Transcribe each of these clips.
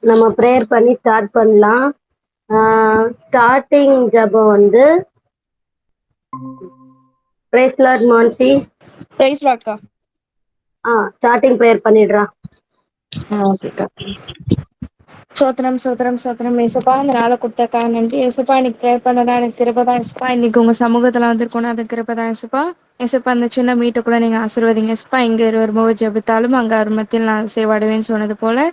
நம்ம ப்ரேயர் பண்ணி ஸ்டார்ட் பண்ணலாம். ஸ்டார்டிங் ஜெபம் வந்து பிரைஸ் லார்ட் மான்சி. பிரைஸ் லார்ட்க்கா. ஸ்டார்டிங் ப்ரேயர் பண்ணிடுறா. ஓகேக்கா. சோத்திரம் சோத்திரம் சோத்திரம் ஏசப்பா, இந்த நாளை கொடுத்தக்கா நன்றி ஏசப்பா. இன்னைக்கு ப்ரேயர் பண்ணதா எனக்கு கிருபதான் ஏசப்பா. இன்னைக்கு உங்க சமூகத்துல வந்திருக்கணும், அது கிருபதான் ஏசப்பா. ஏசப்பா, அந்த சின்ன மீட்டுக்குள்ள நீங்க ஆசீர்வதிங்க ஏசப்பா. இங்க வரும்போது ஜெபித்தாலும் அங்க அருமத்தில் நான் சேவாடுவேன்னு சொன்னது போல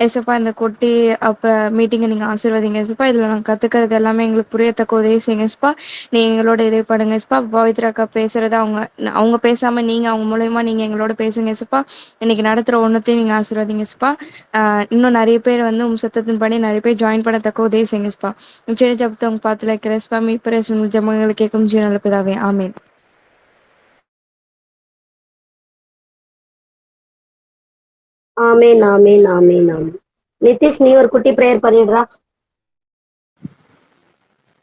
ஏசப்பா, இந்த கொட்டி அப்ப மீட்டிங்கை நீங்க ஆசீர்வதிங்க ஏசப்பா. இதுல நான் கத்துக்கிறது எல்லாமே எங்களுக்கு புரியத்தக்க உதவி செய்யுங்க ஏசப்பா. நீங்க எங்களோட இதை படுங்க ஏசப்பா. பவித்ராக்கா பேசுறத அவங்க பேசாம நீங்க அவங்க மூலயமா நீங்க எங்களோட பேசுங்க ஏசப்பா. இன்னைக்கு நடத்துற ஒன்னத்தையும் நீங்க ஆசீர்வதிங்க ஏசப்பா. இன்னும் நிறைய பேர் வந்து சத்தத்தின் படி நிறைய பேர் ஜாயின் பண்ணத்தக்க உதவி செய்யுங்கப்பா. சின்ன ஜபத்தை அவங்க பார்த்து வைக்கிறேன்ப்பா. மீட்பரே ஜெபங்களை கேட்கும் ஜீவனுள்ள பிதாவே, ஆமென். ஆமென் ஆமென் ஆமென் ஆமென். நிதிஷ், நீ ஒரு குட்டி ப்ரேயர் பண்ணிடுறா.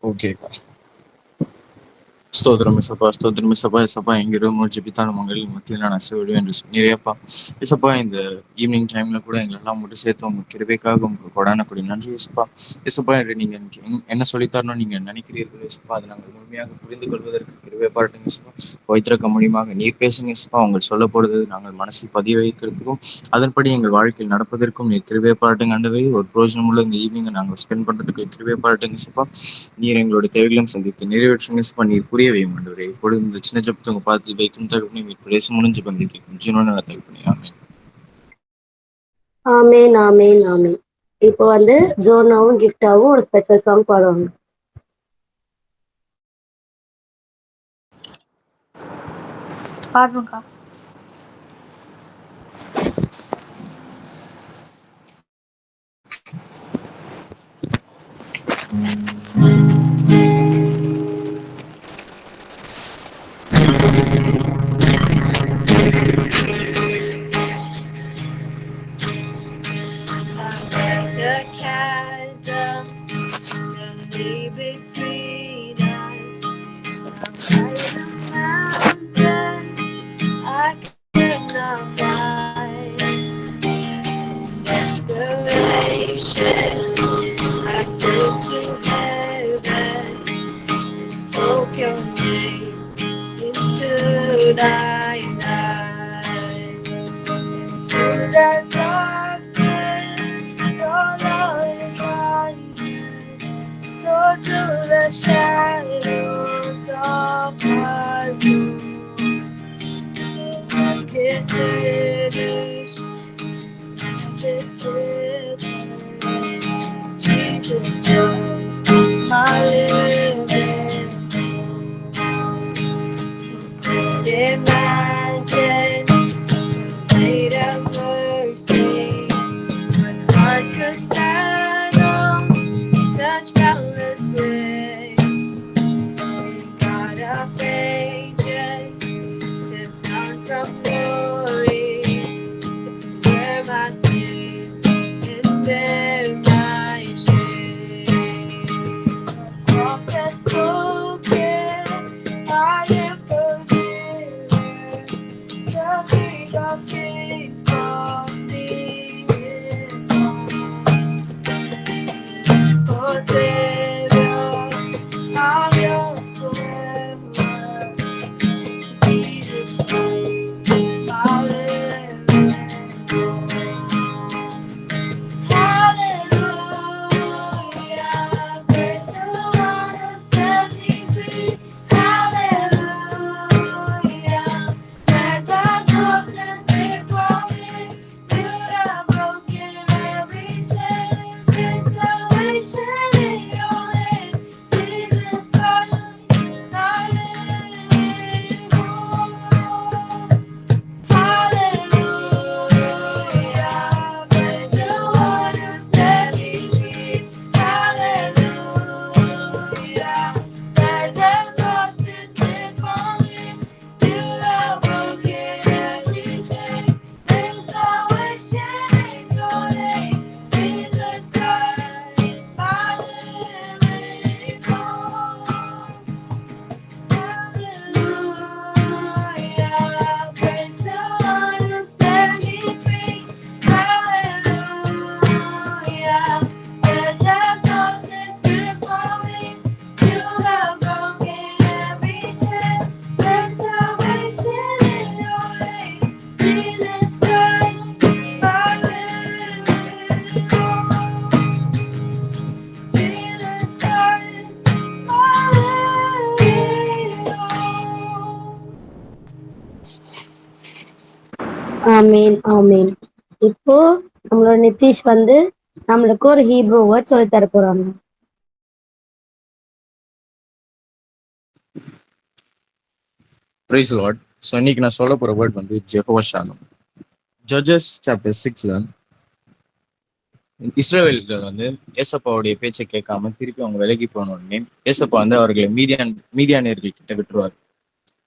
ஓகேக்கா. ஸ்தோத்திரம் இசப்பா, ஸ்தோத்திரம் இசப்பா. இசப்பா, எங்கிரும் ஜெபித்தாலும் உங்களின் மத்தியில் நான் அசைவிடுவேன் என்று சொன்னீரேப்பா. இசப்பா, இந்த ஈவினிங் டைம்ல கூட எங்களெல்லாம் மட்டும் சேர்த்து உங்க கிருபைக்காக உங்களுக்கு கொடான கொடி நன்றி இசப்பா. இசப்பா, என்று நீங்க என்ன சொல்லித்தரணும் நீங்க நினைக்கிறீர்கள் இசப்பா, அதை நாங்கள் முழுமையாக புரிந்து கொள்வதற்கு கிருபை பாருங்க இசப்பா. வைத்திருக்க முடியுமாக நீர் பேசுங்க இசப்பா. உங்கள் சொல்ல போடுறது நாங்கள் மனசில் பதிய வைக்கிறதுக்கும் அதன்படி எங்கள் வாழ்க்கையில் நடப்பதற்கும் நீர் கிருபை பாராட்டுங்க ஆண்டவரே. ஒரு பிரோஜனம் உள்ள இந்த ஈவினிங்கை நாங்கள் ஸ்பெண்ட் பண்றதுக்கு கிருபை பாராட்டுங்க இசப்பா. நீர் எங்களோட தேவைகளும் சந்தித்து நிறைவேற்றுங்க இசப்பா. நீர் புரிய வையும் ஆண்டவரே. இப்பொழுது இந்த சின்ன ஜபத்தை உங்க பார்த்து வைக்கும் தகவலை மீட் பேச முடிஞ்சு பங்கிருக்கேன் ஜீவன தகப்பனே, ஆமென். ஆமென் ஆமென் ஆமென். இப்போ வந்து ஜோனாவும் கிஃப்டாவும் ஒரு ஸ்பெஷல் சாங் பாடுவாங்க. பாருங்கக்கா. ஆமீன் ஆமீன். இப்போ நம்மளோட நிதிஷ் வந்து நம்மளுக்கு ஒரு ஹீப்ரூ வேர்ட் சொல்லி தர போறாங்க. Price Lord. ஸோ இன்னைக்கு நான் சொல்ல போற வேர்ட் வந்து ஜெகோவா ஷாலோம். ஜட்ஜஸ் சாப்டர் 6ல இஸ்ரவேலர்கள் வந்து ஏசப்பாவுடைய பேச்சை கேட்காம திருப்பி அவங்க விலகி போன உடனே ஏசப்பா வந்து அவர்களை மீதியானியர்கள் கிட்ட விட்டுருவார்.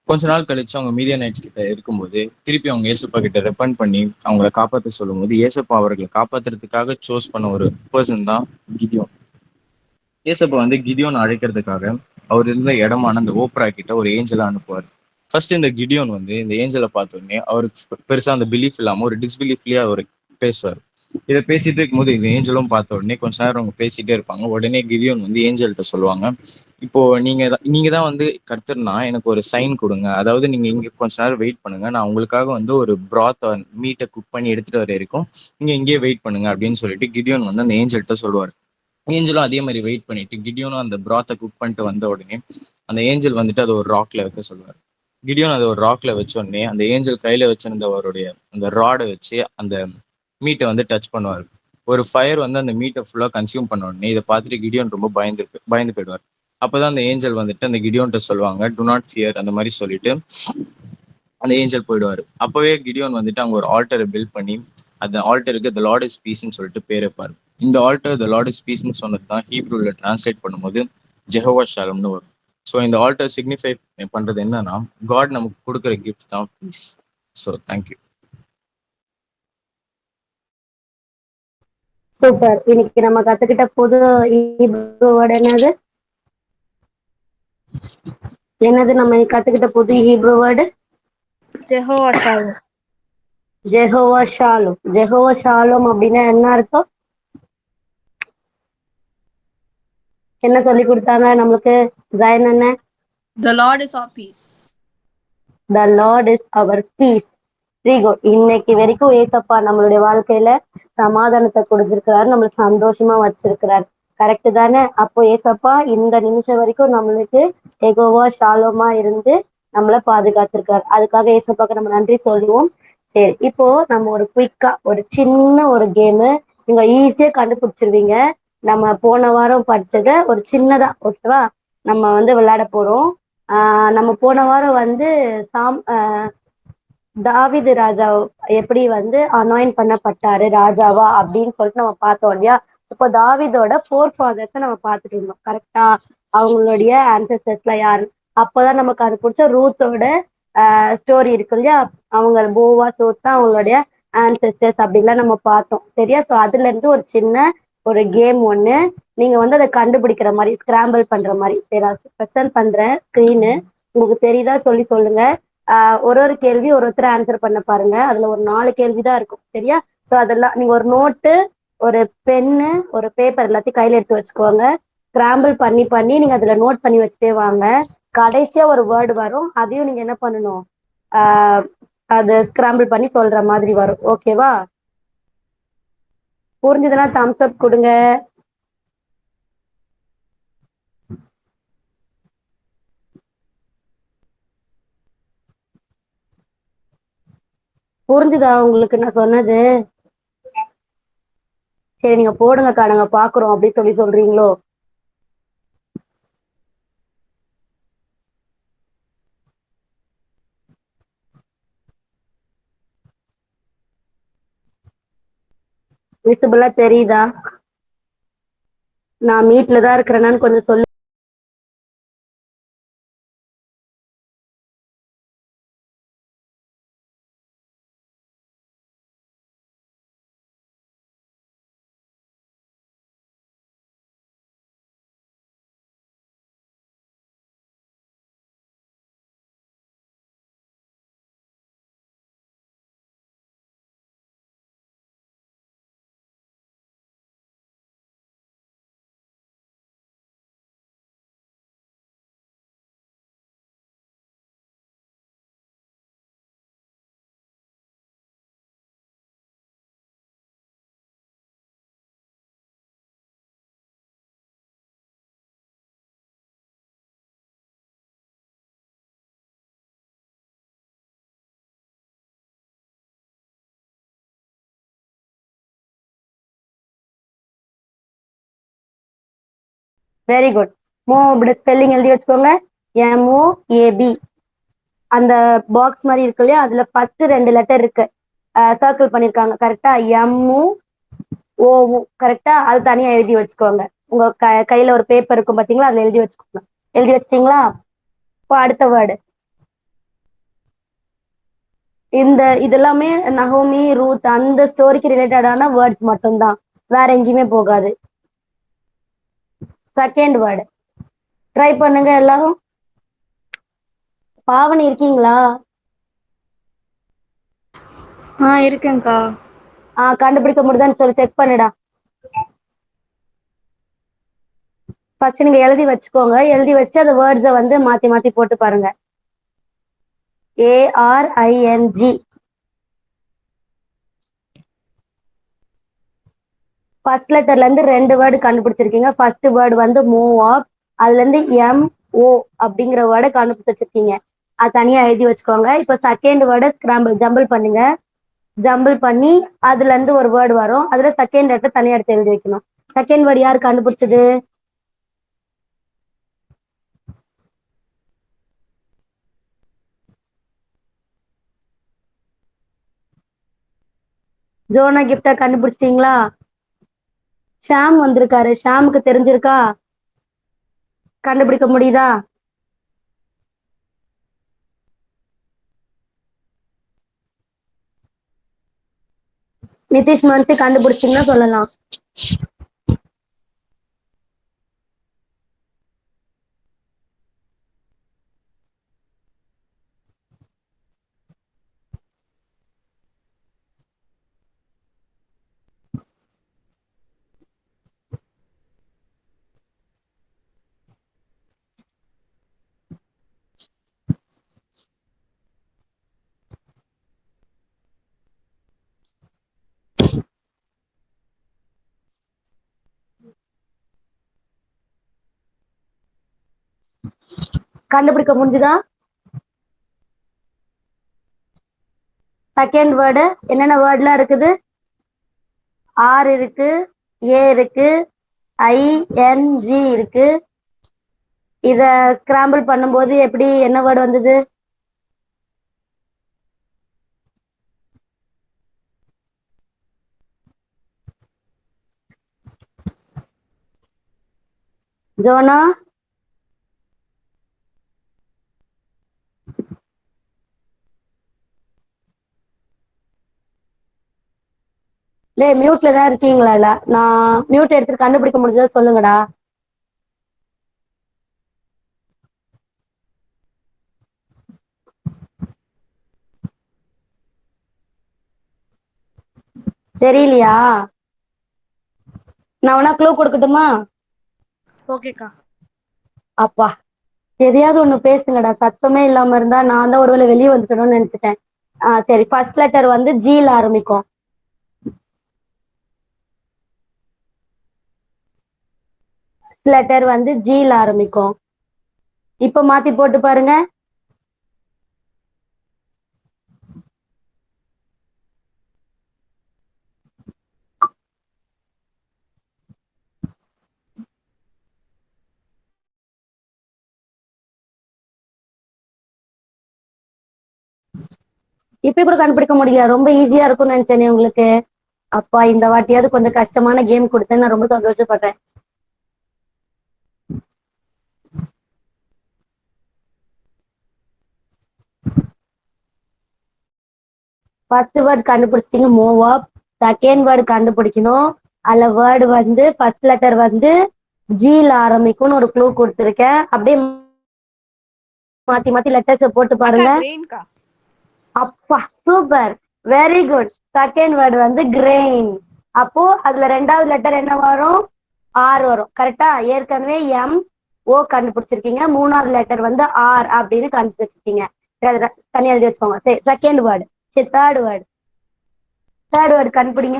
கொஞ்ச நாள் கழிச்சு அவங்க மீதியானைட்ஸ் கிட்ட இருக்கும்போது திருப்பி அவங்க ஏசப்பா கிட்ட ரெப்பன் பண்ணி அவங்கள காப்பாற்ற சொல்லும் போது ஏசப்பா அவர்களை காப்பாத்துறதுக்காக சூஸ் பண்ண ஒரு பர்சன் தான் கிதியோன். ஏசப்பா வந்து கிதியோன் அழைக்கிறதுக்காக அவர் இருந்த இடமான அந்த ஓப்ரா கிட்ட ஒரு ஏஞ்சலை அனுப்புவார். ஃபர்ஸ்ட் இந்த கிடியோன் வந்து இந்த ஏஞ்சலை பார்த்த உடனே அவருக்கு பெருசா அந்த பிலீஃப் இல்லாம ஒரு டிஸ்பிலீஃப்லயே அவர் பேசுவார். இதை பேசிட்டு இருக்கும்போது இந்த ஏஞ்சலும் பார்த்த உடனே கொஞ்ச நேரம் அவங்க பேசிட்டே இருப்பாங்க. உடனே கிதியோன் வந்து ஏஞ்சல்கிட்ட சொல்லுவாங்க, இப்போ நீங்க தான் வந்து கர்த்தர்னா எனக்கு ஒரு சைன் கொடுங்க. அதாவது நீங்க இங்க கொஞ்ச நேரம் வெயிட் பண்ணுங்க, நான் உங்களுக்காக வந்து ஒரு பிராத் மீட்டை குக் பண்ணி எடுத்துட்டு வர வரைக்கும் நீங்க இங்கேயே வெயிட் பண்ணுங்க அப்படின்னு சொல்லிட்டு கிதியோன் வந்து அந்த ஏஞ்சல்கிட்ட சொல்லுவார். ஏஞ்சலும் அதே மாதிரி வெயிட் பண்ணிட்டு கிடியோனும் அந்த பிராத்தை குக் பண்ணிட்டு வந்த உடனே அந்த ஏஞ்சல் வந்துட்டு அதை ஒரு ராக்ல வைக்க சொல்லுவார். கிடியோன் அதை ஒரு ராக்ல வச்ச உடனே அந்த ஏஞ்சல் கையில வச்சிருந்தவருடைய அந்த ராடை வச்சு அந்த மீட்டை வந்து டச் பண்ணுவார். ஒரு ஃபயர் வந்து அந்த மீட்டை ஃபுல்லா கன்சியூம் பண்ண உடனே இதை பார்த்துட்டு கிடியோன் ரொம்ப பயந்து போயிடுவார். அப்பதான் அந்த ஏஞ்சல் வந்துட்டு அந்த கிடியோன்ட்ட சொல்லுவாங்க, டு நாட் ஃபியர் அந்த மாதிரி சொல்லிட்டு அந்த ஏஞ்சல் போயிடுவாரு. அப்பவே கிடியோன் வந்துட்டு அங்க ஒரு ஆல்டரை பில்ட் பண்ணி அந்த ஆல்டருக்கு த லார்ட் இஸ் பீஸ்ன்னு சொல்லிட்டு பேர் வைப்பார். இந்த ஆல்டர் த லார்ட் இஸ் பீஸ்ன்னு சொன்னது தான் ஹீப்ரூல டிரான்ஸ்லேட் பண்ணும்போது ஜெஹோவா ஷாலம்னு வரும். ஸோ இந்த ஆல்டர் சிக்னிஃபை பண்றது என்னன்னா காட் நமக்கு கொடுக்குற கிஃப்ட் தான் பீஸ். So thank you. சூப்பர். இன்னைக்கு நம்ம கத்துக்கிட்ட புது ஹீப்ரூ வேர்ட் என்னது? நம்ம இன்னைக்கு கத்துக்கிட்ட புது Hebrew word Jehovah Shalom. Jehovah Shalom. Jehovah Shalom அப்படின்னா என்ன அர்த்தம்? என்ன சொல்லி கொடுத்தாங்க நம்மளுக்கு ஜெயன் என்ன? The Lord is our peace. The Lord is our peace. Very good. இன்னைக்கு வரைக்கும் ஏசப்பா நம்மளுடைய வாழ்க்கையில சமாதானத்தை கொடுத்திருக்கிறாரு, நம்மளுக்கு சந்தோஷமா வச்சிருக்கிறார். கரெக்ட் தானே? அப்போ ஏசப்பா இந்த நிமிஷம் வரைக்கும் நம்மளுக்கு எகோவா ஷாலோமா இருந்து நம்மள பாதுகாத்திருக்காரு. அதுக்காக ஏசப்பாக்கு நம்ம நன்றி சொல்லுவோம். சரி, இப்போ நம்ம ஒரு குயிக்கா ஒரு சின்ன ஒரு கேமு நீங்க ஈஸியா கண்டுபிடிச்சிருவீங்க. நம்ம போன வாரம் படிச்சத ஒரு சின்னதா, ஓகேவா, நம்ம வந்து விளையாட போறோம். நம்ம போன வாரம் வந்து சாம் தாவீது ராஜா எப்படி வந்து அனாயின் பண்ணப்பட்டாரு ராஜாவா அப்படின்னு சொல்லிட்டு நம்ம பார்த்தோம் இல்லையா? இப்போ தாவீதோட ஃபோர் ஃபாதர்ஸை நம்ம பார்த்துட்டு இருந்தோம். கரெக்டா? அவங்களுடைய ஆன்சஸ்டர்ஸ்ல யாரு? அப்போதான் நமக்கு அது பிடிச்ச ரூத்தோட ஸ்டோரி இருக்கு இல்லையா? அவங்க போவா சோத் தான் அவங்களுடைய ஆன்சஸ்டர்ஸ் அப்படின்லாம் நம்ம பார்த்தோம். சரியா? ஸோ அதுல இருந்து ஒரு சின்ன ஒரு கேம் ஒண்ணு நீங்க வந்து அதை கண்டுபிடிக்கிற மாதிரி ஸ்கிராம்பிள் பண்ற மாதிரி. சரி, ப்ரெசென்ட் பண்றேன் ஸ்கிரீனு. உங்களுக்கு தெரியுதா சொல்லி சொல்லுங்க. ஒரு ஒரு கேள்வி ஒருத்தர் ஆன்சர் பண்ண பாருங்க. அதுல ஒரு 4 கேள்விதான் இருக்கும். சரியா? ஸோ அதெல்லாம் நீங்க ஒரு நோட்டு, ஒரு பென்னு, ஒரு பேப்பர் எல்லாத்தையும் கையில எடுத்து வச்சுக்கோங்க. ஸ்கிராம்பிள் பண்ணி பண்ணி நீங்க அதுல நோட் பண்ணி வச்சுட்டே வாங்க. கடைசியா ஒரு வேர்டு வரும், அதையும் நீங்க என்ன பண்ணணும், ஆஹ் அது ஸ்கிராம்பிள் பண்ணி சொல்ற மாதிரி வரும். ஓகேவா? புரிஞ்சதுன்னா தம்ஸ் அப் கொடுங்க. புரிஞ்சுதா உங்களுக்கு நான் சொன்னது? சரி, நீங்க போடுங்கக்கா, நாங்க பாக்குறோம் அப்படின்னு சொல்லி சொல்றீங்களோ? விசிபிளா தெரியுதா? நான் மீட்ல தான் இருக்கிறேன்னு கொஞ்சம் சொல்லு. Very good. மூவ்டு ஸ்பெல்லிங் எழுதி வச்சுக்கோங்க. MOAB. அந்த பாக்ஸ் மாதிரி இருக்கு இல்லையா, அதுல ஃபர்ஸ்ட் 2 லெட்டர் இருக்கு, சர்க்கிள் பண்ணிருக்காங்க கரெக்டா. MO கரெக்டா, அது தனியா எழுதி வச்சுக்கோங்க. உங்க கையில ஒரு பேப்பர் இருக்கும் பாத்தீங்களா, அதுல எழுதி வச்சுக்கோங்க. எழுதி வச்சிட்டீங்களா? இப்போ அடுத்த வேர்டு. இதெல்லாமே நகோமி, ரூத் அந்த ஸ்டோரிக்கு ரிலேட்டடான வேர்ட்ஸ் மட்டும்தான், வேற எங்கேயுமே போகாது. செகண்ட் வேர்டு ட்ரை பண்ணுங்க எல்லாரும். பாவனி இருக்கீங்களா? இருக்கேன்க்கா. கண்டுபிடிக்க முடியுதான்னு சொல்லி செக் பண்ணுடா. ஃபர்ஸ்ட் நீங்க எழுதி வச்சுக்கோங்க. எழுதி வச்சுட்டு அந்த வேர்ட்ஸை வந்து மாத்தி மாத்தி போட்டு பாருங்க. ARING. ஃபர்ஸ்ட் லெட்டர்ல இருந்து 2 வேர்டு கண்டுபிடிச்சிருக்கீங்க. ஃபர்ஸ்ட் வேர்டு வந்து மூவ் ஆப், அதுல இருந்து MO அப்படிங்கிற வேர்டை கண்டுபிடிச்சிருக்கீங்க. அது தனியா எழுதி வச்சுக்கோங்க. இப்ப செகண்ட் வேர்டை ஜம்பிள் பண்ணுங்க. ஜம்பிள் பண்ணி அதுல இருந்து ஒரு வேர்டு வரும், அதுல செகண்ட் லெட்டர் தனியா எடுத்து எழுதி வைக்கணும். செகண்ட் வேர்டு யார் கண்டுபிடிச்சது? ஜோனா கிஃப்டா கண்டுபிடிச்சிட்டீங்களா? ஷாம் வந்திருக்காரு, ஷாமுக்கு தெரிஞ்சிருக்கா? கண்டுபிடிக்க முடியுதா? நிதிஷ் மன்சி கண்டுபிடிச்சிங்கன்னா சொல்லலாம். கண்டுபிடிக்க முடிஞ்சுதா? செகண்ட் வேர்டு என்னென்ன வேர்ட்லாம் இருக்குது? ஆர் இருக்கு, ஏ இருக்கு, ING இருக்கு. இத ஸ்கிராம்பிள் பண்ணும்போது எப்படி என்ன வேர்டு வந்தது? ஜோனா டேய் மியூட்ல தான் இருக்கீங்களா? நான் மியூட் எடுத்துட்டு கண்டுபிடிக்க முடிஞ்சதா சொல்லுங்கடா. தெரியலையா? நான் வேணா க்ளூ கொடுக்கட்டுமா? ஓகேக்கா. அப்பா, எதையாவது ஒண்ணு பேசுங்கடா. சத்தமே இல்லாம இருந்தா நான் தான் ஒருவேளை வெளியே வந்துட்டணும்னு நினைச்சிட்டேன். சரி, ஃபர்ஸ்ட் லெட்டர் வந்து ஜில ஆரம்பிக்கும். லெட்டர் வந்து ஜில ஆரம்பிக்கும். இப்ப மாத்தி போட்டு பாருங்க. இப்ப கூட கண்டுபிடிக்க முடியல. ரொம்ப ஈஸியா இருக்கும்னு நினைச்சேனே உங்களுக்கு. அப்பா, இந்த வாட்டியாவது கொஞ்சம் கஷ்டமான கேம் கொடுத்தேன்னு நான் ரொம்ப சந்தோஷப்படுறேன். ஃபர்ஸ்ட் வேர்ட் கண்டுபிடிச்சிட்டீங்க, மூவ் அப். செகண்ட் வேர்டு கண்டுபிடிக்கணும். அதுல வேர்டு வந்து ஃபர்ஸ்ட் லெட்டர் வந்து ஜில ஆரம்பிக்கும்னு ஒரு க்ளூ கொடுத்துருக்கேன். அப்படியே மாத்தி மாத்தி லெட்டர்ஸ் போட்டு பாருங்க. அப்பா, super, very good. Second word வந்து கிரெயின். அப்போ அதுல 2வது லெட்டர் என்ன வரும்? ஆர் வரும் கரெக்டா. ஏற்கனவே MO கண்டுபிடிச்சிருக்கீங்க. 3வது லெட்டர் வந்து ஆர் அப்படின்னு கண்டுபிடிச்சிருக்கீங்க. தனியா எழுதி வச்சுக்கோங்க. சரி, செகண்ட் வேர்டு. சரி, தேர்ட் வேர்டு. தேர்ட் வேர்டு கண்டுபிடிங்க.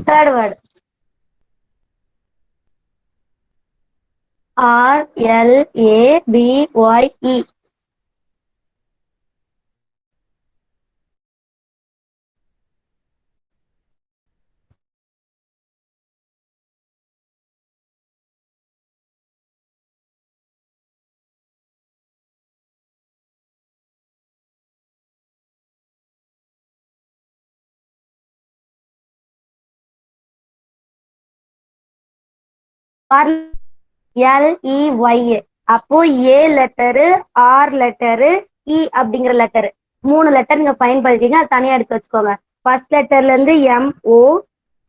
Third word RLABYE. LEY. அப்போ ஏ லெட்டரு, ஆர் லெட்டரு, இ அப்படிங்கிற லெட்டரு 3 லெட்டர் நீங்க பயன்படுத்திங்க, அது தனியா எடுத்து வச்சுக்கோங்க. ஃபர்ஸ்ட் லெட்டர்ல இருந்து MO,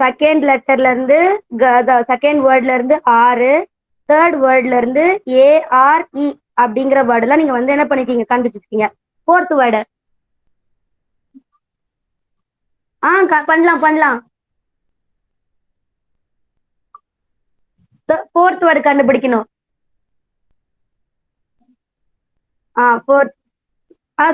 செகண்ட் லெட்டர்ல இருந்து செகண்ட் வேர்ட்ல இருந்து ஆறு, தேர்ட் வேர்ட்ல இருந்து ARE அப்படிங்கிற வேர்டுலாம் நீங்க வந்து என்ன பண்ணிட்டீங்க, கண்டுபிடிச்சிருக்கீங்க. ஃபோர்த் வேர்டு பண்ணலாம். ஃபோர்த் வேர்டு கண்டுபிடிக்கணும். Fourth.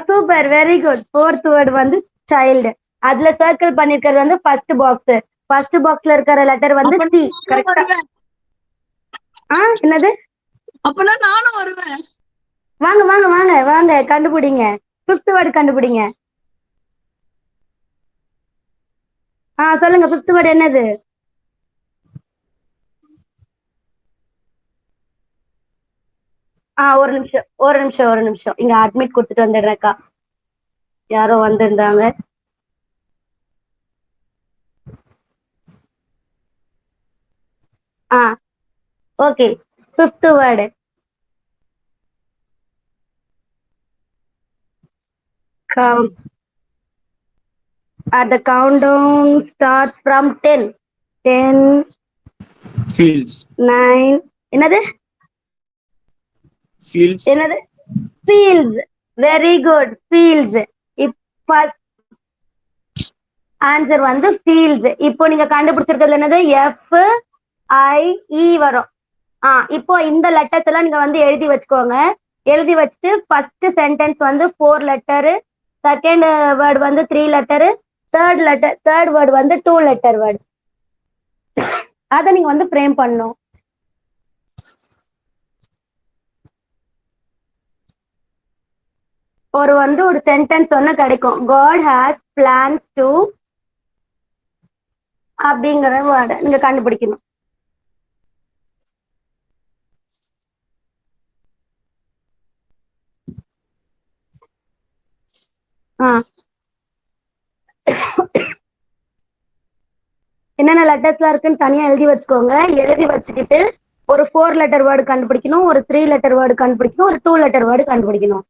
Super, very good. Fourth word வந்து சைல்டு. அதுல சர்க்கிள் பண்ணிருக்கிறது வந்து ஃபர்ஸ்ட் பாக்ஸ். ஃபர்ஸ்ட் பாக்ஸ்ல இருக்கிற லெட்டர் வந்து சி. கரெக்டா? என்னது? அப்பனா நானும் வருவேன். வாங்க வாங்க வாங்க வாங்க, கண்டுபிடிங்க. ஃபிஃப்த் வேர்டு கண்டுபிடிங்க. சொல்லுங்க, ஃபிஃப்த் வேர்டு என்னது? ஒரு நிமிஷம். இங்க அட்மிட் கொடுத்துட்டு வந்துடுறேன்க்கா. யாரோ வந்திருந்தாங்க. Okay. Fifth word. The countdown starts from 10. 10, Fields. 9. என்னது? Fields. என்னது? Fields. Very good. Fields. இப்ப ஆன்சர் வந்து ஃபீல்ட்ஸ். இப்போ நீங்க கண்டுபிடிச்சிருக்கிறது என்னது? FIE வரும். இப்போ இந்த லெட்டர்ஸ் எல்லாம் நீங்க வந்து எழுதி வச்சுக்கோங்க. எழுதி வச்சுட்டு ஃபர்ஸ்ட் சென்டென்ஸ் வந்து 4 லெட்டரு, செகண்ட் வேர்டு வந்து 3 லெட்டரு, தேர்ட் வேர்டு வந்து 2 லெட்டர் வேர்டு. அதை நீங்க வந்து ஃப்ரேம் பண்ணணும். ஒரு சென்டென்ஸ் ஒன்னு கிடைக்கும். God has plans to அப்படிங்கிற வேர்டை நீங்க கண்டுபிடிக்கணும். என்னென்ன லெட்டர்ஸ்லாம் இருக்குன்னு தனியா எழுதி வச்சுக்கோங்க. எழுதி வச்சுக்கிட்டு ஒரு 4 லெட்டர் வேர்டு கண்டுபிடிக்கணும், ஒரு 3 லெட்டர் வேர்டு கண்டுபிடிக்கணும், ஒரு 2 லெட்டர் வேர்டு கண்டுபிடிக்கணும்.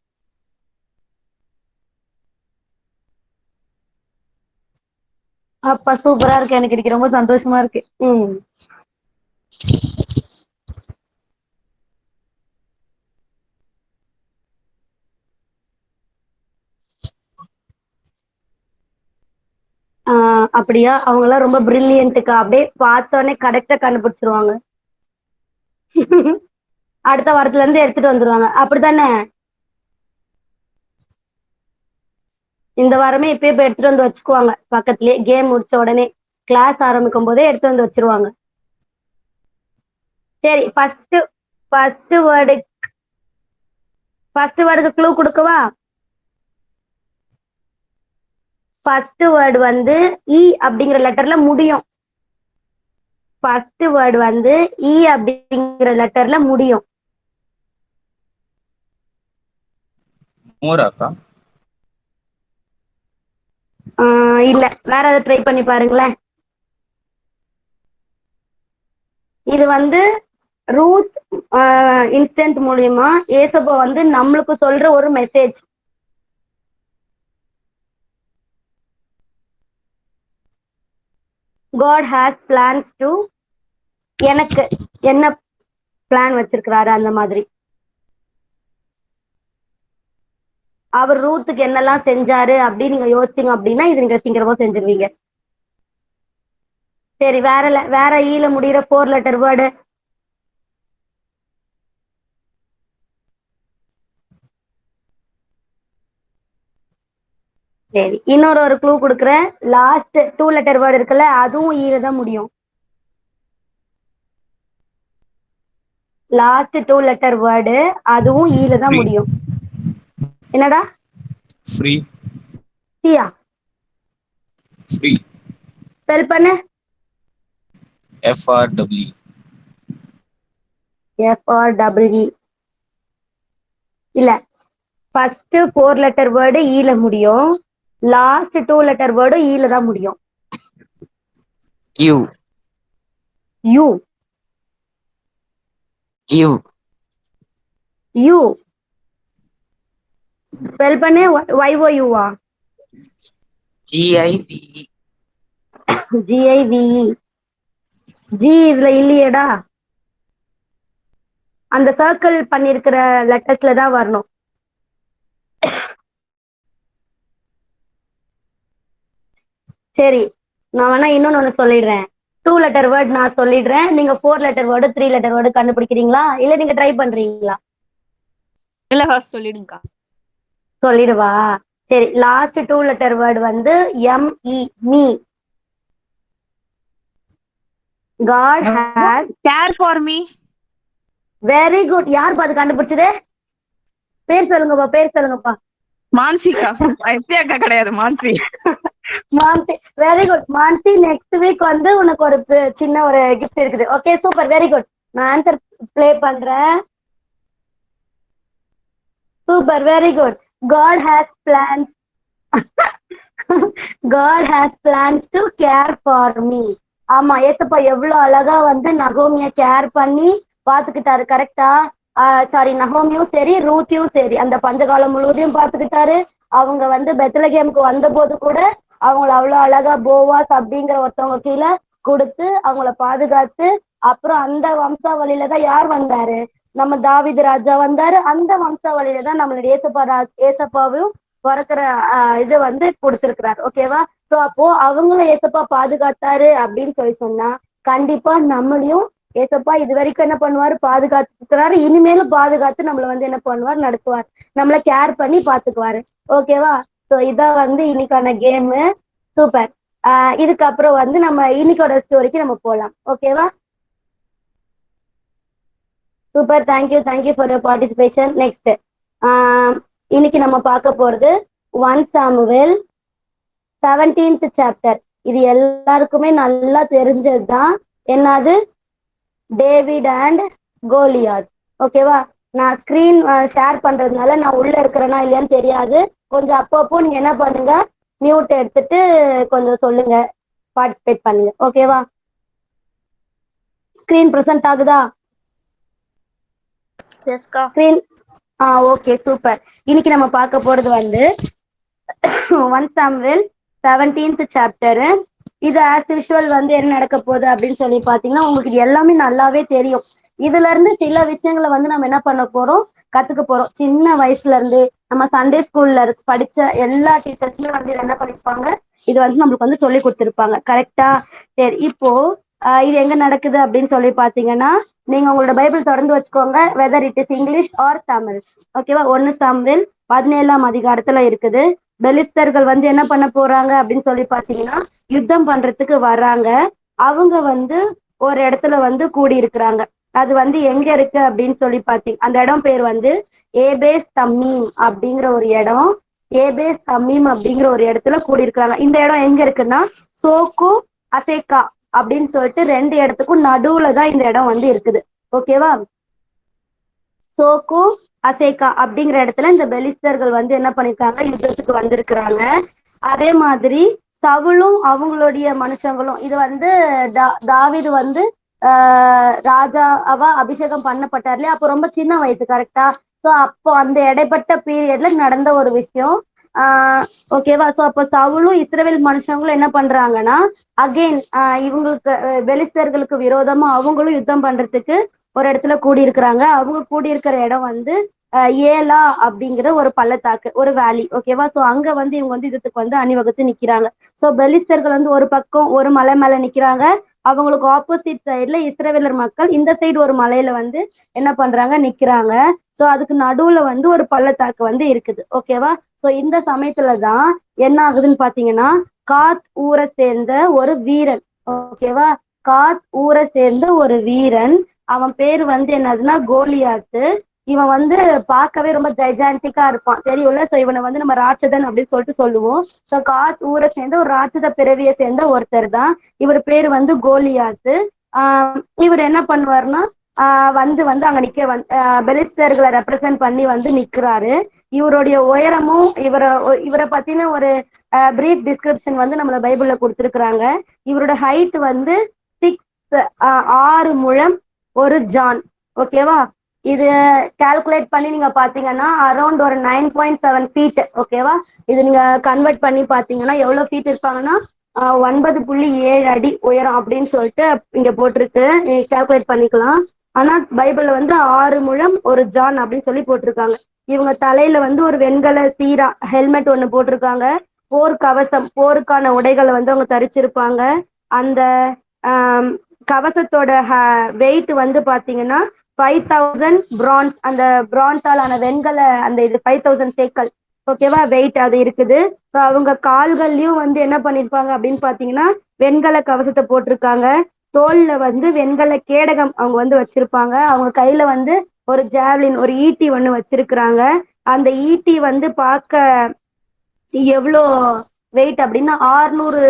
அப்பா சூப்பரா இருக்கு, எனக்கு இன்னைக்கு ரொம்ப சந்தோஷமா இருக்கு. அப்படியா? அவங்க எல்லாம் ரொம்ப பிரில்லியன்ட்டுக்கா. அப்படியே பார்த்தோன்னே கரெக்டா கண்டுபிடிச்சிருவாங்க. அடுத்த வாரத்துல இருந்து எடுத்துட்டு வந்துருவாங்க, அப்படித்தானே? இந்த வாரமே இப்பயே போய் எடுத்துட்டு வந்து வச்சுக்குவாங்க. பக்கத்துலயே கேம் முடிச்ச உடனே கிளாஸ் ஆரம்பிக்கும் போதே எடுத்து வந்து வச்சிருவாங்க. சரி, ஃபர்ஸ்ட் வேர்டுக்கு க்ளூ கொடுக்கவா? ஃபர்ஸ்ட் வேர்டு வந்து இ அப்படிங்கிற லெட்டர்ல முடியும். ஃபர்ஸ்ட் வேர்டு வந்து இ அப்படிங்கிற லெட்டர்ல முடியும். மோராக்கா? இல்ல, வேற ஏதாவது ட்ரை பண்ணி பாருங்களேன். இது வந்து ரூத் இன்ஸ்டன்ட் மூலியமா ஏசப்பா வந்து நம்மளுக்கு சொல்ற ஒரு message. God has plans to, எனக்கு என்ன பிளான் வச்சிருக்கிறாரு அந்த மாதிரி. அவர் ரூத்துக்கு என்னெல்லாம் செஞ்சாரு அப்படின்னு நீங்க யோசிச்சீங்க அப்படின்னா இது நீங்க சீக்கிரமா செஞ்சிருவீங்க. சரி, வேற ஈல முடிகிற 4 லெட்டர் வேர்டு. சரி, இன்னொரு க்ளூ கொடுக்குறேன். லாஸ்ட் 2 லெட்டர் வேர்டு இருக்குல்ல, அதுவும் ஈல தான் முடியும். லாஸ்ட் 2 லெட்டர் வேர்டு, அதுவும் ஈல தான் ஃப்ரீ முடியும். என்னடா? ஃப்ரீ சியா? ஃப்ரீ ஸ்பெல் பண்ணு. FREE. FREE. இல்ல, ஃபர்ஸ்ட் 4 லெட்டர் வேர்டு ஈல முடியும், லாஸ்ட் 2 லெட்டர் வேர்டு ஈல தான் முடியும். Give you. Give you spell பண்ணு. YOUவா? GIVE. GIVE. ஜி இதுல இல்லையேடா, அந்த சர்க்கிள் பண்ணிருக்கிற லெட்டர்ஸ்ல தான் வரணும். சரி, நான் வேணா இன்னொன்னு சொல்லிடுறேன். 2 லெட்டர் வேர்ட் நான் சொல்லிடுறேன், நீங்க 4 லெட்டர் வேர்டு 3 லெட்டர் வேர்டு கண்டுபிடிக்கிறீங்களா, இல்ல நீங்க ட்ரை பண்றீங்களா? இல்ல ஃபர்ஸ்ட் சொல்லிடுங்கக்கா. சொல்லிடுவா? சரி, லாஸ்ட் 2 லெட்டர் வேர்டு வந்து ME, me. God has. Care for me. Very good. யார் அது கண்டுபிடிச்சது? பேர் சொல்லுங்கப்பா, பேர் சொல்லுங்கப்பா. மான்சிகா. அக்கா கிடையாது, Mansi. Mansi. Very good Mansi. Next week வந்து உனக்கு ஒரு சின்ன ஒரு கிஃப்ட் இருக்குது. Okay, super, very good. நான் ஆன்சர் ப்ளே பண்றேன். Super, very good. God has plans. God has plans to care for me. ஆமா, ஏசப்பா எவ்வளவு அழகா வந்து நகோமிய கேர் பண்ணி பாத்துக்கிட்டாரு. கரெக்டா? சாரி, நகோமியும் சரி ரூத்தியும் சரி அந்த பஞ்சகாலம் முழுவதையும் பாத்துக்கிட்டாரு. அவங்க வந்து பெத்லகேமுக்கு வந்த போது கூட அவங்கள அவ்வளவு அழகா போவாஸ் அப்படிங்கிற ஒருத்தவங்க கீழே கொடுத்து அவங்கள பாதுகாத்து, அப்புறம் அந்த வம்சாவளியில தான் யார் வந்தாரு? நம்ம தாவீது ராஜா வந்தாரு. அந்த வம்சாவளியில தான் நம்மளுடைய ஏசப்பாவும் பிறக்கிற இது வந்து கொடுத்திருக்கிறார். ஓகேவா? சோ அப்போ அவங்கள ஏசப்பா பாதுகாத்தாரு அப்படின்னு சொல்லி சொன்னா, கண்டிப்பா நம்மளையும் ஏசப்பா இது வரைக்கும் என்ன பண்ணுவாரு? பாதுகாத்துக்கிறாரு. இனிமேலும் பாதுகாத்து நம்மள வந்து என்ன பண்ணுவார்? நடத்துவார். நம்மள கேர் பண்ணி பாத்துக்குவாரு. ஓகேவா? சோ இதான் வந்து இன்னைக்கான கேமு. சூப்பர். இதுக்கப்புறம் வந்து நம்ம இன்னைக்கோட ஸ்டோரிக்கு நம்ம போலாம். ஓகேவா? Super. Thank you for your participation. Next இன்னைக்கு நம்ம பார்க்க போறது 1 சாமுவேல் 17th சாப்டர். இது எல்லாருக்குமே நல்லா தெரிஞ்சதுதான். என்னது? David and Goliath. ஓகேவா? நான் ஸ்கிரீன் ஷேர் பண்றதுனால நான் உள்ள இருக்கிறேன்னா இல்லையான்னு தெரியாது. கொஞ்சம் அப்பப்போ நீங்க என்ன பண்ணுங்க, மியூட் எடுத்துட்டு கொஞ்சம் சொல்லுங்க, பார்ட்டிசிபேட் பண்ணுங்க. ஓகேவா? ஸ்கிரீன் பிரசன்ட் ஆகுதா? ஸ்கிரீன். Okay, super. இன்னைக்கு நம்ம பார்க்க போறது வந்து 1 சாமுவேல் 17th சாப்டர். இது ஆஸ் யூஷுவல் வந்து என்ன நடக்க போகுது அப்படின்னு சொல்லி பாத்தீங்கன்னா, உங்களுக்கு இது எல்லாமே நல்லாவே தெரியும். இதுல இருந்து சில விஷயங்களை வந்து நம்ம என்ன பண்ண போறோம்? கத்துக்க போறோம். சின்ன வயசுல இருந்து நம்ம சண்டே ஸ்கூல்ல படிச்ச எல்லா டீச்சர்ஸுமே வந்து இதை என்ன பண்ணிருப்பாங்க, இது வந்து நம்மளுக்கு வந்து சொல்லி கொடுத்துருப்பாங்க. கரெக்டா? சரி, இப்போ இது எங்க நடக்குது அப்படின்னு சொல்லி பாத்தீங்கன்னா, நீங்க உங்களோட பைபிள் தொடர்ந்து வச்சுக்கோங்க, whether it is English or Tamil. ஓகேவா? 1 சாமுவேல் 17ஆம் அதிகாரத்துல இருக்குது. பெலிஸ்தர்கள் வந்து என்ன பண்ண போறாங்க அப்படின்னு சொல்லி பாத்தீங்கன்னா, யுத்தம் பண்றதுக்கு வர்றாங்க. அவங்க வந்து ஒரு இடத்துல வந்து கூடி இருக்கிறாங்க. அது வந்து எங்க இருக்கு அப்படின்னு சொல்லி பாத்தீங்க, அந்த இடம் பேர் வந்து ஏபேஸ் தம்மீம் அப்படிங்கிற ஒரு இடம். ஏபேஸ் தம்மீம் அப்படிங்கிற ஒரு இடத்துல கூடி இருக்கிறாங்க. இந்த இடம் எங்க இருக்குன்னா, சோக்கு அசேக்கா அப்படின்னு சொல்லிட்டு 2 இடத்துக்கும் நடுவுல தான் இந்த இடம் வந்து இருக்குது. ஓகேவா? சோக்கு அசேக்கா அப்படிங்கிற இடத்துல இந்த பெலிஸ்தர்கள் வந்து என்ன பண்ணிருக்காங்க, யுத்தத்துக்கு வந்திருக்கிறாங்க. அதே மாதிரி சவுலும் அவங்களுடைய மனுஷங்களும், இது வந்து தாவீது வந்து ராஜாவா அபிஷேகம் பண்ணப்பட்டார் இல்லையா? அப்போ ரொம்ப சின்ன வயசு. கரெக்டா? ஸோ அப்போ அந்த இடைப்பட்ட பீரியட்ல நடந்த ஒரு விஷயம். ஓகேவா? ஸோ அப்போ சவுலும் இஸ்ரவேல் மனுஷங்களும் என்ன பண்றாங்கன்னா, அகெயின் இவங்களுக்கு பெலிஸ்தர்களுக்கு விரோதமா அவங்களும் யுத்தம் பண்றதுக்கு ஒரு இடத்துல கூடியிருக்கிறாங்க. அவங்க கூடியிருக்கிற இடம் வந்து ஏலா அப்படிங்கிற ஒரு பள்ளத்தாக்கு, ஒரு வேலி. ஓகேவா? சோ அங்க வந்து இவங்க வந்து யுத்தத்துக்கு வந்து அணிவகுத்து நிக்கிறாங்க. சோ பெலிஸ்தர்கள் வந்து ஒரு பக்கம் ஒரு மலை மேல நிக்கிறாங்க. அவங்களுக்கு ஆப்போசிட் சைட்ல இஸ்ரவேலர் மக்கள் இந்த சைடு ஒரு மலையில வந்து என்ன பண்றாங்க, நிக்கிறாங்க. சோ அதுக்கு நடுவுல வந்து ஒரு பள்ளத்தாக்கு வந்து இருக்குது. ஓகேவா? சோ இந்த சமயத்துலதான் என்ன ஆகுதுன்னு பாத்தீங்கன்னா, காத் ஊரை சேர்ந்த ஒரு வீரன். ஓகேவா? காத் ஊரை சேர்ந்த ஒரு வீரன் அவன் பேரு வந்து என்னதுன்னா கோலியாத்து. இவன் வந்து பார்க்கவே ரொம்ப ஜைஜாண்டிக்கா இருப்பான் தெரியும்ல. சோ இவனை வந்து நம்ம ராட்சதன் அப்படின்னு சொல்லிட்டு சொல்லுவோம். சோ காத் ஊரை சேர்ந்த ஒரு ராட்சத பிறவியை சேர்ந்த ஒருத்தர் தான் இவர். பேரு வந்து கோலியாத்து. இவர் என்ன பண்ணுவாருன்னா வந்து வந்து அங்க நிக்க பெலிஸ்தர்களை ரெப்ரசென்ட் பண்ணி வந்து நிக்கிறாரு. இவருடைய உயரமும் இவரை பத்தின ஒரு பிரீஃப் டிஸ்கிரிப்ஷன் வந்து நம்மள பைபிள்ல கொடுத்துருக்குறாங்க. இவரோட ஹைட் வந்து 6 முழம் 1 ஜான். ஓகேவா? இது கால்குலேட் பண்ணி நீங்க பாத்தீங்கன்னா அரௌண்ட் ஒரு 9.7 ஃபீட். ஓகேவா? இது நீங்க கன்வெர்ட் பண்ணி பாத்தீங்கன்னா எவ்வளவு ஃபீட் இருப்பாங்கன்னா 9.7 அடி உயரம் அப்படின்னு சொல்லிட்டு இங்க போட்டிருக்கு. கால்குலேட் பண்ணிக்கலாம். ஆனா பைபிள்ல வந்து 6 முழம் 1 ஜான் அப்படின்னு சொல்லி போட்டிருக்காங்க. இவங்க தலையில வந்து ஒரு வெண்கல சீரா ஹெல்மெட் ஒண்ணு போட்டிருக்காங்க. போர் கவசம், போருக்கான உடைகளை வந்து அவங்க தரிச்சிருப்பாங்க. அந்த கவசத்தோட வெயிட் வந்து பாத்தீங்கன்னா 5000 பிரான்ஸ். அந்த பிரான்ஸால் ஆன வெண்கல அந்த இது 5000 சேக்கல். ஓகேவா? வெயிட் அது இருக்குது. அவங்க கால்கள்லயும் வந்து என்ன பண்ணிருப்பாங்க அப்படின்னு பாத்தீங்கன்னா வெண்கல கவசத்தை போட்டிருக்காங்க. தோல்ல வந்து வெண்கல கேடகம் அவங்க வந்து வச்சிருப்பாங்க. அவங்க கையில வந்து ஒரு ஜாவ்லின், ஒரு ஈட்டி ஒண்ணு வச்சிருக்கிறாங்க. அந்த ஈட்டி வந்து பார்க்க எவ்வளோ வெயிட் அப்படின்னா 600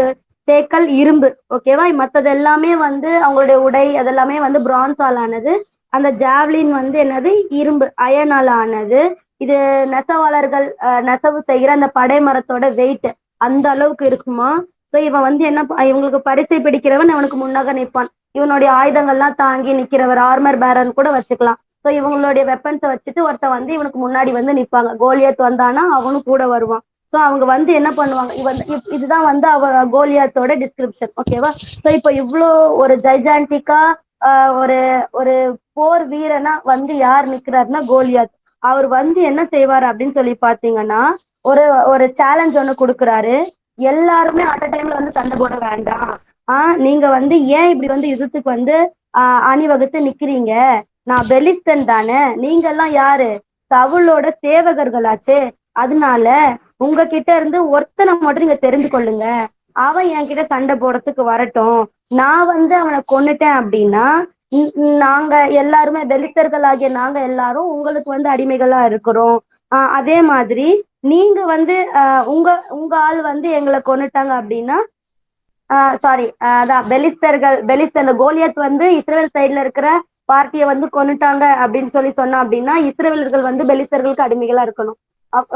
சேக்கல் இரும்பு. ஓகேவா? மத்தது எல்லாமே வந்து அவங்களுடைய உடை அதெல்லாமே வந்து பிரான்ஸால் ஆனது. அந்த ஜாவ்லின் வந்து என்னது, இரும்பு அயனால் ஆனது. இது நெசவாளர்கள் நெசவு செய்கிற அந்த படை மரத்தோட வெயிட் அந்த அளவுக்கு இருக்குமா. ஸோ இவன் வந்து என்ன இவங்களுக்கு பரிசை பிடிக்கிறவன் அவனுக்கு முன்னாக நிற்பான். இவனுடைய ஆயுதங்கள்லாம் தாங்கி நிக்கிறவர் ஆர்மர் பேரன் கூட வச்சுக்கலாம். ஸோ இவங்களுடைய வெப்பன்ஸை வச்சுட்டு ஒருத்தன் வந்து இவனுக்கு முன்னாடி வந்து நிற்பாங்க. கோலியத் வந்தானா அவனும் கூட வருவான். ஸோ அவங்க வந்து என்ன பண்ணுவாங்க, இதுதான் வந்து அவர் கோலியாத்தோட டிஸ்கிரிப்ஷன். ஓகேவா? ஸோ இப்போ இவ்வளோ ஒரு ஜைஜாண்டிக்கா ஒரு ஒரு போர் வீரனா வந்து யார் நிக்கிறாருன்னா கோலியாத். அவர் வந்து என்ன செய்வார் அப்படின்னு சொல்லி பாத்தீங்கன்னா ஒரு ஒரு சேலஞ்ச் ஒண்ணு கொடுக்குறாரு. எல்லாருமே அட் அ டைம்ல வந்து சண்டை போட வேண்டாம். நீங்க வந்து ஏன் இப்படி வந்து யுத்தத்துக்கு வந்து அணிவகுத்து நிக்கிறீங்க? நான் பெலிஸ்தன் தானே, நீங்க எல்லாம் யாரு? சவுலோட சேவகர்களாச்சே. அதனால உங்ககிட்ட இருந்து ஒருத்தனை மட்டும் நீங்க தெரிந்து கொள்ளுங்க. அவன் என்கிட்ட சண்டை போடுறதுக்கு வரட்டும். நான் வந்து அவனை கொன்னுட்டேன் அப்படின்னா நாங்க எல்லாருமே பெலிஸ்தர்கள் ஆகிய நாங்க எல்லாரும் உங்களுக்கு வந்து அடிமைகளா இருக்கிறோம். அதே மாதிரி நீங்க வந்து உங்க உங்க ஆள் வந்து எங்களை கொன்னுட்டாங்க அப்படின்னா சாரி அதான் பெலிஸ்தர் கோலியத் வந்து இஸ்ரேல் சைட்ல இருக்கிற பார்ட்டியை வந்து கொன்னுட்டாங்க அப்படின்னு சொல்லி சொன்னா அப்படின்னா இஸ்ரேலர்கள் வந்து பெலிஸ்தர்களுக்கு அடிமைகளா இருக்கணும்.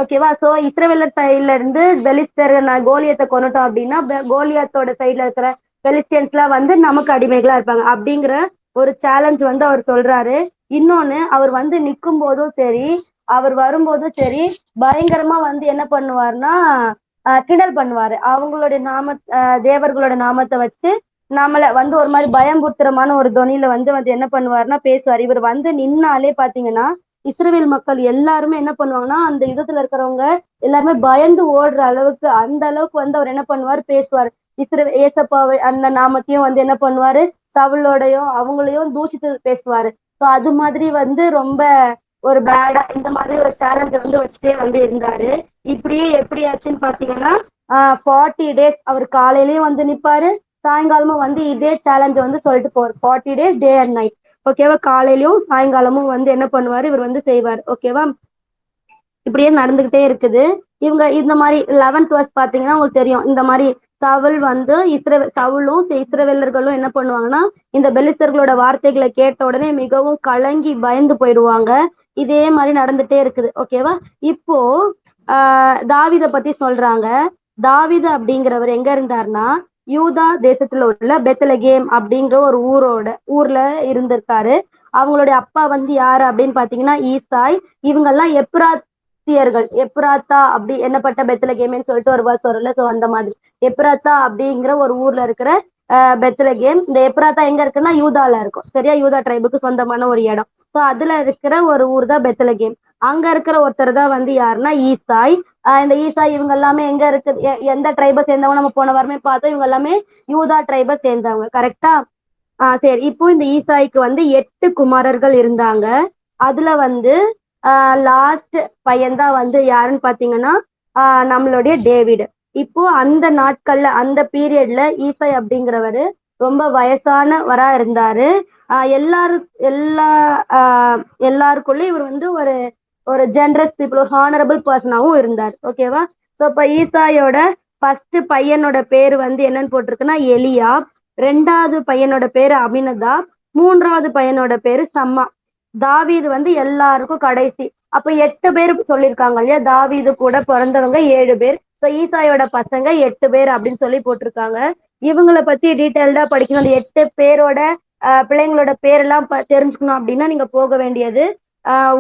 ஓகேவா? சோ இஸ்ரேலர் சைட்ல இருந்து பெலிஸ்தர் கோலியத்தை கொன்னுட்டோம் அப்படின்னா கோலியத்தோட சைட்ல இருக்கிற பெலிஸ்டியன்ஸ் எல்லாம் வந்து நமக்கு அடிமைகளா இருப்பாங்க அப்படிங்கிற ஒரு சேலஞ்ச் வந்து அவர் சொல்றாரு. இன்னொன்னு, அவர் வந்து நிற்கும் போதும் சரி அவர் வரும்போதும் சரி பயங்கரமா வந்து என்ன பண்ணுவார்னா கிண்டல் பண்ணுவாரு. அவங்களுடைய தேவர்களோட நாமத்தை வச்சு நம்மள வந்து ஒரு மாதிரி பயம்புத்திரமான ஒரு தொனியில வந்து என்ன பண்ணுவாருன்னா பேசுவார். இவர் வந்து நின்னாலே பாத்தீங்கன்னா இஸ்ரேல் மக்கள் எல்லாருமே என்ன பண்ணுவாங்கன்னா அந்த யுத்தத்துல இருக்கிறவங்க எல்லாருமே பயந்து ஓடுற அளவுக்கு அந்த அளவுக்கு வந்து அவர் என்ன பண்ணுவார் பேசுவார். ஏசப்பாவை அந்த நாமத்தையும் வந்து என்ன பண்ணுவாரு சவுளோடையும் அவங்களையும் தூஷித்து பேசுவாரு. ஸோ அது மாதிரி வந்து ரொம்ப ஒரு பேடா இந்த மாதிரி ஒரு சேலஞ்ச வந்து வச்சுட்டே வந்து இருந்தாரு. இப்படியே எப்படி ஆச்சுன்னு பாத்தீங்கன்னா 40 days அவர் காலையிலயும் வந்து நிப்பாரு, சாயங்காலமும் வந்து இதே சேலஞ்ச வந்து சொல்லிட்டு போவார். 40 days டே அண்ட் நைட். ஓகேவா? காலையிலயும் சாயங்காலமும் வந்து என்ன பண்ணுவாரு இவர் வந்து செய்வார். ஓகேவா? இப்படியே நடந்துகிட்டே இருக்குது. இவங்க இந்த மாதிரி 11th verse பாத்தீங்கன்னா உங்களுக்கு தெரியும். இந்த மாதிரி சவுல் வந்து சவுலும் இஸ்ரவேலர்களும் என்ன பண்ணுவாங்கன்னா இந்த பெலிஸ்தர்களோட வார்த்தைகளை கேட்ட உடனே மிகவும் கலங்கி பயந்து போயிடுவாங்க. இதே மாதிரி நடந்துட்டே இருக்குது. ஓகேவா? இப்போ தாவீதை பத்தி சொல்றாங்க. தாவீது அப்படிங்கிறவர் எங்க இருந்தாருன்னா யூதா தேசத்துல உள்ள பெத்லகேம் அப்படிங்கிற ஒரு ஊர்ல இருந்திருக்காரு. அவங்களுடைய அப்பா வந்து யாரு அப்படின்னு பாத்தீங்கன்னா ஈசாய். இவங்க எல்லாம் எப்ராத்தா அப்படி என்னப்பட்ட பெத்லகேம்னு சொல்லிட்டு ஒரு verse வரும்ல. சோ அந்த மாதிரி எப்ராத்தா அப்படிங்கிற ஒரு ஊர்ல இருக்கிற பெத்லகேம். இந்த எப்ராத்தா எங்க இருக்குன்னா யூதால இருக்கும். சரியா? யூதா ட்ரைபுக்கு சொந்தமான ஒரு இடம். சோ அதுல இருக்கிற ஒரு ஊர் தான் பெத்லகேம். அங்க இருக்கிற ஒருத்தர் தான் வந்து யாருன்னா ஈசாய். இந்த ஈசாய் இவங்க எல்லாமே எங்க இருக்கு, எந்த ட்ரைபை சேர்ந்தவங்க நம்ம போன வாரமே பார்த்தோம். இவங்க எல்லாமே யூதா ட்ரைபை சேர்ந்தவங்க. கரெக்டா? சரி. இப்போ இந்த ஈசாய்க்கு வந்து 8 குமாரர்கள் இருந்தாங்க. அதுல வந்து லாஸ்ட் பையன் தான் வந்து யாருன்னு பாத்தீங்கன்னா நம்மளுடைய டேவிட். இப்போ அந்த நாட்கள்ல அந்த பீரியட்ல ஈசாய் அப்படிங்கிறவரு ரொம்ப வயசானவரா இருந்தாரு. எல்லா எல்லாருக்குள்ளயும் இவர் வந்து ஒரு ஒரு ஜெனரஸ் பீப்புள், ஒரு ஹானரபிள் பர்சனாவும் இருந்தார். ஓகேவா? ஸோ இப்ப ஈசாயோட ஃபர்ஸ்ட் பையனோட பேரு வந்து என்னன்னு போட்டிருக்குன்னா எலியாப், 2வது பையனோட பேரு அபினதாப், 3வது பையனோட பேரு சம்மா. தாவீது வந்து எல்லாருக்கும் கடைசி. அப்ப 8 பேர் சொல்லியிருக்காங்க இல்லையா? தாவீது கூட பிறந்தவங்க 7 பேர். ஸோ ஈசாயோட பசங்க 8 பேர் அப்படின்னு சொல்லி போட்டிருக்காங்க. இவங்கள பத்தி டீட்டெயில்டா படிக்கணும். அந்த 8 பேரோட பிள்ளைங்களோட பேரெல்லாம் தெரிஞ்சுக்கணும் அப்படின்னா நீங்க போக வேண்டியது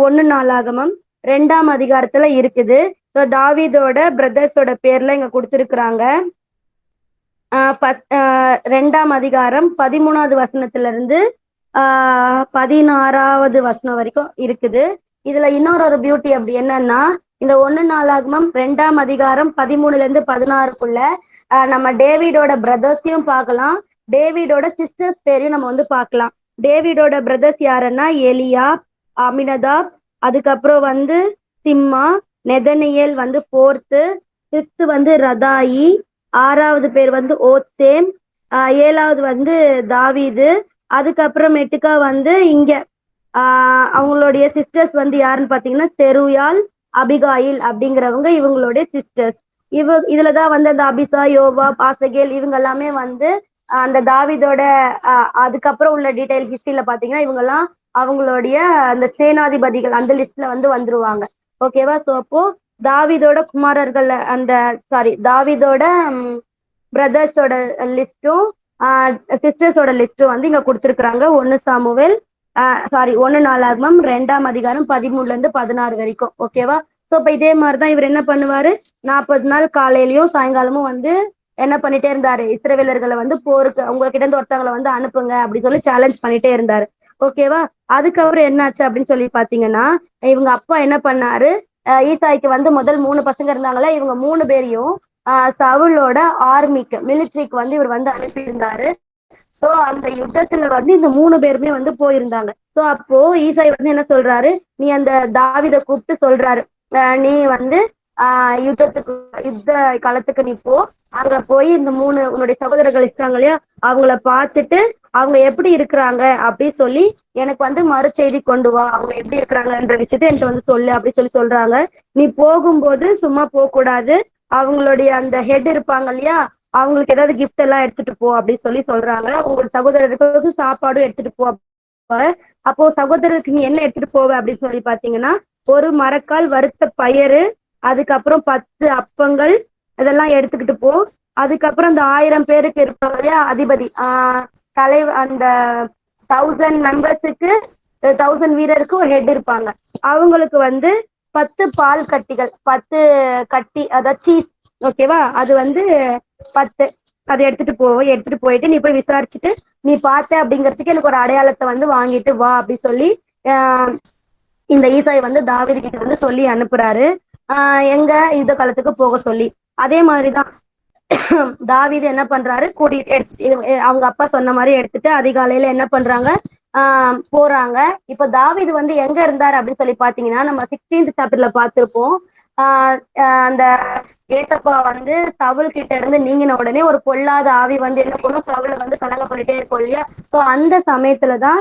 1 நாளாகமம் 2ஆம் அதிகாரத்துல இருக்குது. ஸோ தாவீதோட பிரதர்ஸோட பேர்ல இங்க கொடுத்திருக்கிறாங்க. 2ஆம் அதிகாரம் 13வது வசனத்துல இருந்து 16வது வசனம் வரைக்கும் இருக்குது. இதுல இன்னொரு பியூட்டி அப்படி என்னன்னா, இந்த 1 நாளாகமம் 2ஆம் அதிகாரம் 13ல இருந்து 16க்குள்ள நம்ம டேவிடோட பிரதர்ஸையும் பார்க்கலாம், டேவிடோட சிஸ்டர்ஸ் பேரையும் நம்ம வந்து பார்க்கலாம். டேவிடோட பிரதர்ஸ் யாருன்னா எலியாப், அமினதாப், அதுக்கப்புறம் வந்து சிம்மா, நெதனியேல் வந்து 4th, 5th வந்து ரதாயி, 6வது பேர் வந்து ஓத்சேம், 7வது வந்து தாவீது. அதுக்கப்புறமேட்டுக்கா வந்து இங்க அவங்களுடைய சிஸ்டர்ஸ் வந்து யாருன்னு பாத்தீங்கன்னா செருயால், அபிகாயில் அப்படிங்கிறவங்க இவங்களுடைய சிஸ்டர்ஸ். இதுலதான் வந்து அந்த அபிசா, யோவா, பாசகேல் இவங்க எல்லாமே வந்து அந்த தாவீதோட அதுக்கப்புறம் உள்ள டீடைல் ஹிஸ்டரியில பாத்தீங்கன்னா இவங்க எல்லாம் அவங்களுடைய அந்த சேனாதிபதிகள் அந்த லிஸ்ட்ல வந்து வந்துருவாங்க. ஓகேவா? சோ அப்போ தாவீதோட குமாரர்கள் அந்த தாவீதோட பிரதர்ஸோட லிஸ்டும் சிஸ்டர்ஸோட லிஸ்டும் வந்து இங்க கொடுத்துருக்குறாங்க. 1 நாளாகமம் 2ஆம் அதிகாரம் 13ல இருந்து 16 வரைக்கும். ஓகேவா? ஸோ இப்ப இதே மாதிரிதான் இவர் என்ன பண்ணுவாரு, 40 நாள் காலையிலயும் சாயங்காலமும் வந்து என்ன பண்ணிட்டே இருந்தாரு, இஸ்ரவேலர்களை வந்து போருக்கு உங்ககிட்ட இருந்து ஒருத்தவங்களை வந்து அனுப்புங்க அப்படி சொல்லி சேலஞ்ச் பண்ணிட்டே இருந்தாரு. ஓகேவா? அதுக்கப்புறம் என்னாச்சு அப்படின்னு சொல்லி பாத்தீங்கன்னா, இவங்க அப்பா என்ன பண்ணாரு, ஈசாய்க்கு வந்து முதல் 3 பசங்க இருந்தாங்களா, இவங்க 3 பேரையும் சவுலோட ஆர்மிக்கு மிலிட்ரிக்கு வந்து இவர் வந்து அனுப்பியிருந்தாரு. சோ அந்த யுத்தத்துல வந்து இந்த 3 பேருமே வந்து போயிருந்தாங்க. சோ அப்போ ஈசாய் வந்து என்ன சொல்றாரு, நீ அந்த தாவீதை கூப்பிட்டு சொல்றாரு, நீ வந்து யுத்த களத்துக்கு நீ போ, அங்க போய் இந்த 3 உன்னுடைய சகோதரர்கள் இருக்காங்க இல்லையா, அவங்கள பார்த்துட்டு அவங்க எப்படி இருக்கிறாங்க அப்படி சொல்லி எனக்கு வந்து மறு செய்தி கொண்டு வா, அவங்க எப்படி இருக்கிறாங்கன்ற விஷயத்த என்கிட்ட வந்து சொல்லு அப்படி சொல்லி சொல்றாங்க. நீ போகும்போது சும்மா போக கூடாது, அவங்களுடைய அந்த ஹெட் இருப்பாங்க இல்லையா, அவங்களுக்கு ஏதாவது கிஃப்ட் எல்லாம் எடுத்துட்டு போ அப்படின்னு சொல்லி சொல்றாங்க. உங்களோட சகோதரருக்கு சாப்பாடும் எடுத்துட்டு போ. அப்போ சகோதரருக்கு நீ என்ன எடுத்துட்டு போவ அப்படின்னு சொல்லி பாத்தீங்கன்னா, ஒரு மரக்கால் வறுத்த பயறு, அதுக்கப்புறம் 10 அப்பங்கள் இதெல்லாம் எடுத்துக்கிட்டு போ. அதுக்கப்புறம் அந்த 1000 பேருக்கு இருப்பாங்க இல்லையா அதிபதி, தலைவர், அந்த 1000 மெம்பர்ஸுக்கு 1000 வீரருக்கு ஒரு ஹெட் இருப்பாங்க, அவங்களுக்கு வந்து 10 பால் கட்டிகள், 10 கட்டி, அதாவது சீஸ். ஓகேவா? அது வந்து 10 அதை எடுத்துட்டு போயிட்டு நீ போய் விசாரிச்சுட்டு நீ பார்த்த அப்படிங்கிறதுக்கு எனக்கு ஒரு அடையாளத்தை வந்து வாங்கிட்டு வா அப்படி சொல்லி இந்த ஈசாய் வந்து தாவீது கிட்ட வந்து சொல்லி அனுப்புறாரு, எங்க யுத்த காலத்துக்கு போக சொல்லி. அதே மாதிரிதான் தாவீது என்ன பண்றாரு, கூட்டிட்டு அவங்க அப்பா சொன்ன மாதிரி எடுத்துட்டு அதிகாலையில என்ன பண்றாங்க, போறாங்க. இப்ப தாவீது வந்து எங்க இருந்தாரு அப்படின்னு சொல்லி பாத்தீங்கன்னா, நம்ம 16th சாப்டர்ல பார்த்திருப்போம். அந்த ஏசப்பா வந்து சவுல் கிட்ட இருந்து நீங்கின உடனே ஒரு பொல்லாத ஆவி வந்து என்ன பண்ணும், சவுல வந்து கலங்க பண்ணிட்டே இருக்கும் இல்லையா. சோ அந்த சமயத்துலதான்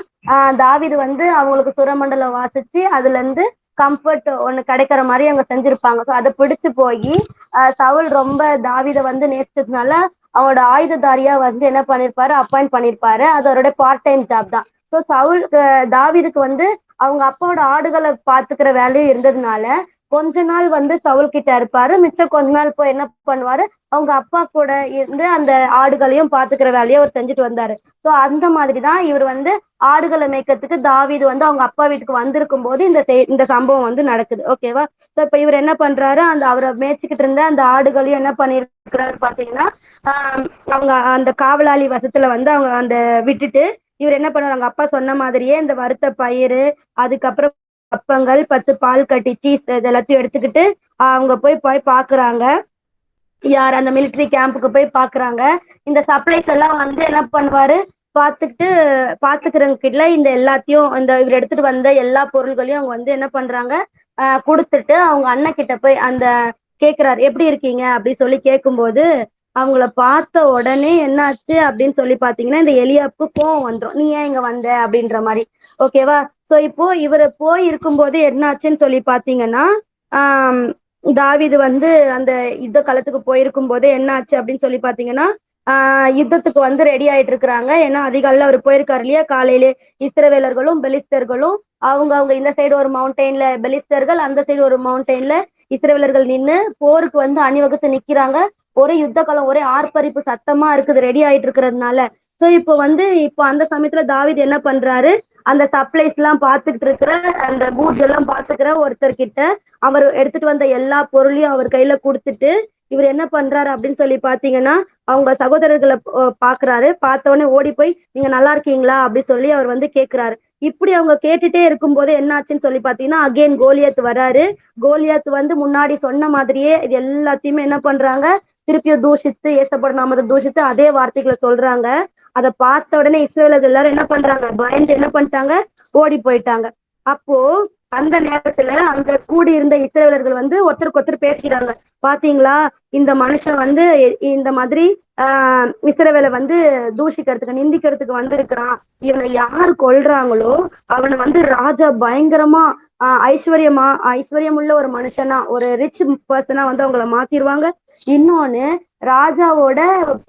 தாவீது வந்து அவங்களுக்கு சுரமண்டலம் வாசிச்சு அதுல இருந்து கம்ஃபர்ட் ஒண்ணு கிடைக்கிற மாதிரி அவங்க செஞ்சிருப்பாங்க. சோ அதை பிடிச்சு போய் சவுல் ரொம்ப தாவீதை வந்து நேசிச்சதுனால அவனோட ஆயுததாரியா வந்து என்ன பண்ணிருப்பாரு, அப்பாயிண்ட் பண்ணிருப்பாரு. அது அவரோட பார்ட் டைம் ஜாப் தான். ஸோ தாவீதுக்கு வந்து அவங்க அப்பாவோட ஆடுகளை பாத்துக்கிற வேலையும் இருந்ததுனால கொஞ்ச நாள் வந்து சவுல் கிட்ட இருப்பாரு, மிச்சம் கொஞ்ச நாள் போய் என்ன பண்ணுவாரு, அவங்க அப்பா கூட இருந்து அந்த ஆடுகளையும் பாத்துக்கிற வேலையை அவர் செஞ்சுட்டு வந்தாரு. ஸோ அந்த மாதிரிதான் இவர் வந்து ஆடுகளை மேய்க்கிறதுக்கு தாவீது வந்து அவங்க அப்பா வீட்டுக்கு வந்திருக்கும் போது இந்த சம்பவம் வந்து நடக்குது. ஓகேவா? ஸோ இப்ப இவர் என்ன பண்றாரு, அந்த அவரை மேய்ச்சிக்கிட்டு இருந்த அந்த ஆடுகளையும் என்ன பண்ணிருக்கிறாரு பாத்தீங்கன்னா, அவங்க அந்த காவலாளி வசத்துல வந்து அவங்க அந்த விட்டுட்டு இவர் என்ன பண்ணுவாரு, அவங்க அப்பா சொன்ன மாதிரியே இந்த வறுத்த பயிறு, அதுக்கப்புறம் அப்பங்கள், 10 பால் கட்டி சீஸ் இது எல்லாத்தையும் எடுத்துக்கிட்டு அவங்க போய் பாக்குறாங்க. யார் அந்த மிலிட்டரி கேம்புக்கு போய் பாக்குறாங்க. இந்த சப்ளைஸ் எல்லாம் வந்து என்ன பண்ணுவாரு, பாத்துக்கிறவங்க இந்த எல்லாத்தையும் இந்த இவர் எடுத்துட்டு வந்த எல்லா பொருள்களையும் அவங்க வந்து என்ன பண்றாங்க, கொடுத்துட்டு அவங்க அண்ணன் கிட்ட போய் அந்த கேக்குறாரு எப்படி இருக்கீங்க அப்படி சொல்லி கேட்கும்போது அவங்கள பார்த்த உடனே என்னாச்சு அப்படின்னு சொல்லி பாத்தீங்கன்னா இந்த எலியாப்புக்கு கோவம் வந்துரும். நீ ஏன் இங்க வந்த அப்படின்ற மாதிரி. ஓகேவா? சோ இப்போ இவரு போய் இருக்கும்போது என்னாச்சுன்னு சொல்லி பாத்தீங்கன்னா ஆஹ் தாவீது வந்து அந்த யுத்த களத்துக்கு போயிருக்கும் போது என்ன ஆச்சு அப்படின்னு சொல்லி பாத்தீங்கன்னா யுத்தத்துக்கு வந்து ரெடி ஆயிட்டு இருக்கிறாங்க. ஏன்னா அதிகாலையில அவர் போயிருக்காரு இல்லையா, காலையிலே இஸ்ரவேலர்களும் பெலிஸ்தர்களும் அவங்க அவங்க இந்த சைடு ஒரு மவுண்டெயின்ல பெலிஸ்தர்கள், அந்த சைடு ஒரு மவுண்டெயின்ல இஸ்ரவேலர்கள் நின்னு போருக்கு வந்து அணிவகுத்து நிக்கிறாங்க. ஒரே யுத்த காலம், ஒரே ஆர்ப்பரிப்பு சத்தமா இருக்குது ரெடி ஆயிட்டு இருக்கிறதுனால. சோ இப்போ அந்த சமயத்துல தாவீது என்ன பண்றாரு, அந்த சப்ளைஸ் எல்லாம் பாத்துக்கிட்டு இருக்கிற அந்த கூட்ஸ் எல்லாம் பாத்துக்கிற ஒருத்தர்கிட்ட அவர் எடுத்துட்டு வந்த எல்லா பொருளையும் அவர் கையில கொடுத்துட்டு இவர் என்ன பண்றாரு அப்படின்னு சொல்லி பாத்தீங்கன்னா அவங்க சகோதரர்களை பாக்குறாரு. பார்த்த உடனே ஓடி போய் நீங்க நல்லா இருக்கீங்களா அப்படி சொல்லி அவர் வந்து கேக்குறாரு. இப்படி அவங்க கேட்டுட்டே இருக்கும் போது என்ன ஆச்சுன்னு சொல்லி பாத்தீங்கன்னா அகைன் கோலியாத் வராரு. கோலியாத் வந்து முன்னாடி சொன்ன மாதிரியே இது எல்லாத்தையுமே என்ன பண்றாங்க, திருப்பியும் தூஷித்து ஏசப்பட நாமத்தை தூஷித்து அதே வார்த்தைகளை சொல்றாங்க. அதை பார்த்த உடனே இஸ்ரவேலர்கள் எல்லாரும் என்ன பண்றாங்க, பயந்து என்ன பண்ணிட்டாங்க, ஓடி போயிட்டாங்க. அப்போ அந்த நேரத்துல அங்க கூடி இருந்த இஸ்ரவேலர்கள் வந்து ஒருத்தருக்கு ஒருத்தர் பேசிக்கிறாங்க. பாத்தீங்களா, இந்த மனுஷன் வந்து இந்த மாதிரி இஸ்ரவேலை வந்து தூஷிக்கிறதுக்கு நிந்திக்கிறதுக்கு வந்திருக்கிறான். இவனை யார் கொல்றாங்களோ அவனை வந்து ராஜா பயங்கரமா ஐஸ்வர்யம் உள்ள ஒரு மனுஷனா, ஒரு ரிச் பர்சனா வந்து அவங்கள மாத்திருவாங்க. இன்னொன்னு, ராஜாவோட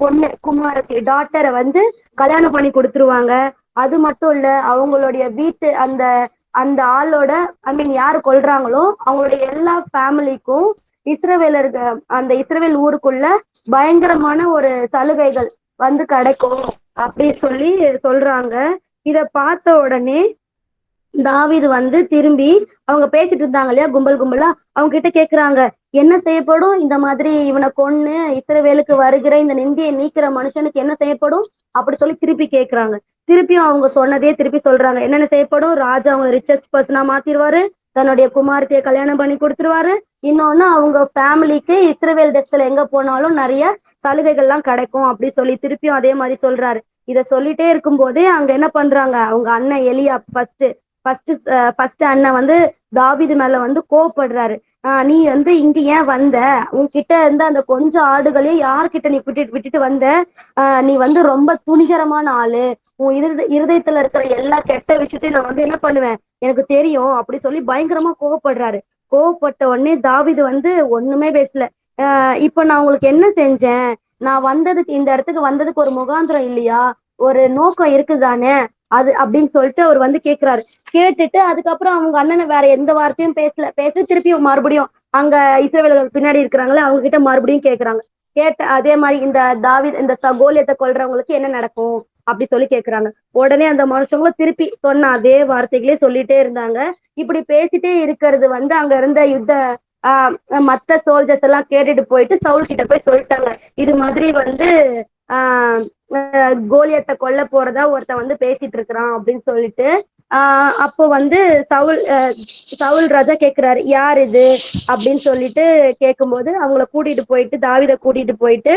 பொண்ணு குமாரத்தி டாட்டரை வந்து கல்யாணம் பண்ணி கொடுத்துருவாங்க. அது மட்டும் இல்ல, அவங்களுடைய வீட்டு அந்த அந்த ஆளோட யாரு கொல்றாங்களோ அவங்களுடைய எல்லா ஃபேமிலிக்கும் இஸ்ரவேலர்கள் அந்த இஸ்ரவேல் ஊருக்குள்ள பயங்கரமான ஒரு சலுகைகள் வந்து கிடைக்கும் அப்படி சொல்லி சொல்றாங்க. இத பார்த்த உடனே தாவீது வந்து திரும்பி அவங்க பேசிட்டு இருந்தாங்க இல்லையா கும்பல் கும்பலா, அவங்க கிட்ட கேக்குறாங்க என்ன செய்யப்படும், இந்த மாதிரி இவனை கொன்னு இஸ்ரவேலுக்கு வருகிற இந்த நிந்தியை நீக்கிற மனுஷனுக்கு என்ன செய்யப்படும் அப்படி சொல்லி திருப்பி கேக்குறாங்க. திருப்பியும் அவங்க சொன்னதே திருப்பி சொல்றாங்க. என்னென்ன செய்யப்படும், ராஜா அவங்க ரிச்சஸ்ட் பர்சனா மாத்திருவாரு, தன்னுடைய குமாரத்தைய கல்யாணம் பண்ணி கொடுத்துருவாரு. இன்னொன்னு, அவங்க ஃபேமிலிக்கு இஸ்ரவேல் தேசத்துல எங்க போனாலும் நிறைய சலுகைகள்லாம் கிடைக்கும் அப்படி சொல்லி திருப்பியும் அதே மாதிரி சொல்றாரு. இத சொல்லிட்டே இருக்கும் போதே அங்க என்ன பண்றாங்க, அவங்க அண்ணன் எலியா ஃபர்ஸ்ட் அண்ணன் வந்து தாவீது மேல வந்து கோவப்படுறாரு. நீ வந்து இங்க ஏன் வந்த, உன்கிட்ட இருந்த அந்த கொஞ்சம் ஆடுகளையும் யார்கிட்ட நீ விட்டுட்டு வந்த, நீ வந்து ரொம்ப துணிகரமான ஆளு, உன் இருதயத்துல இருக்கிற எல்லா கெட்ட விஷயத்தையும் நான் வந்து என்ன பண்ணுவேன் எனக்கு தெரியும் அப்படி சொல்லி பயங்கரமா கோவப்படுறாரு. கோவப்பட்ட உடனே தாவீது வந்து ஒண்ணுமே பேசல. இப்ப நான் உங்களுக்கு என்ன செஞ்சேன், நான் வந்ததுக்கு இந்த இடத்துக்கு வந்ததுக்கு ஒரு முகாந்திரம் இல்லையா, ஒரு நோக்கம் இருக்குதானே அது அப்படின்னு சொல்லிட்டு அவர் வந்து கேக்குறாரு. கேட்டுட்டு அதுக்கப்புறம் அவங்க அண்ணனை வேற எந்த வார்த்தையும் பேச திருப்பி மறுபடியும் அங்க இஸ்ரவேலர்கள் பின்னாடி இருக்கிறாங்களே அவங்க கிட்ட மறுபடியும் கேக்குறாங்க. அதே மாதிரி இந்த கோலியத்தை கொல்றவங்களுக்கு என்ன நடக்கும் அப்படி சொல்லி கேக்குறாங்க. உடனே அந்த மனுஷங்களும் திருப்பி சொன்ன அதே வார்த்தைகளே சொல்லிட்டே இருந்தாங்க. இப்படி பேசிட்டே இருக்கிறது வந்து அங்க இருந்த மத்த சோல்ஜர்ஸ் எல்லாம் கேட்டுட்டு போயிட்டு சவுல் கிட்ட போய் சொல்லிட்டாங்க, இது மாதிரி வந்து கோலியத்தை கொல்ல போறதா ஒருத்தன் வந்து பேசிட்டு இருக்கிறான் அப்படின்னு சொல்லிட்டு. அப்போ வந்து சவுல் ராஜா கேக்குறாரு யார் இது அப்படின்னு சொல்லிட்டு கேட்கும்போது அவங்கள தாவீதை கூட்டிட்டு போயிட்டு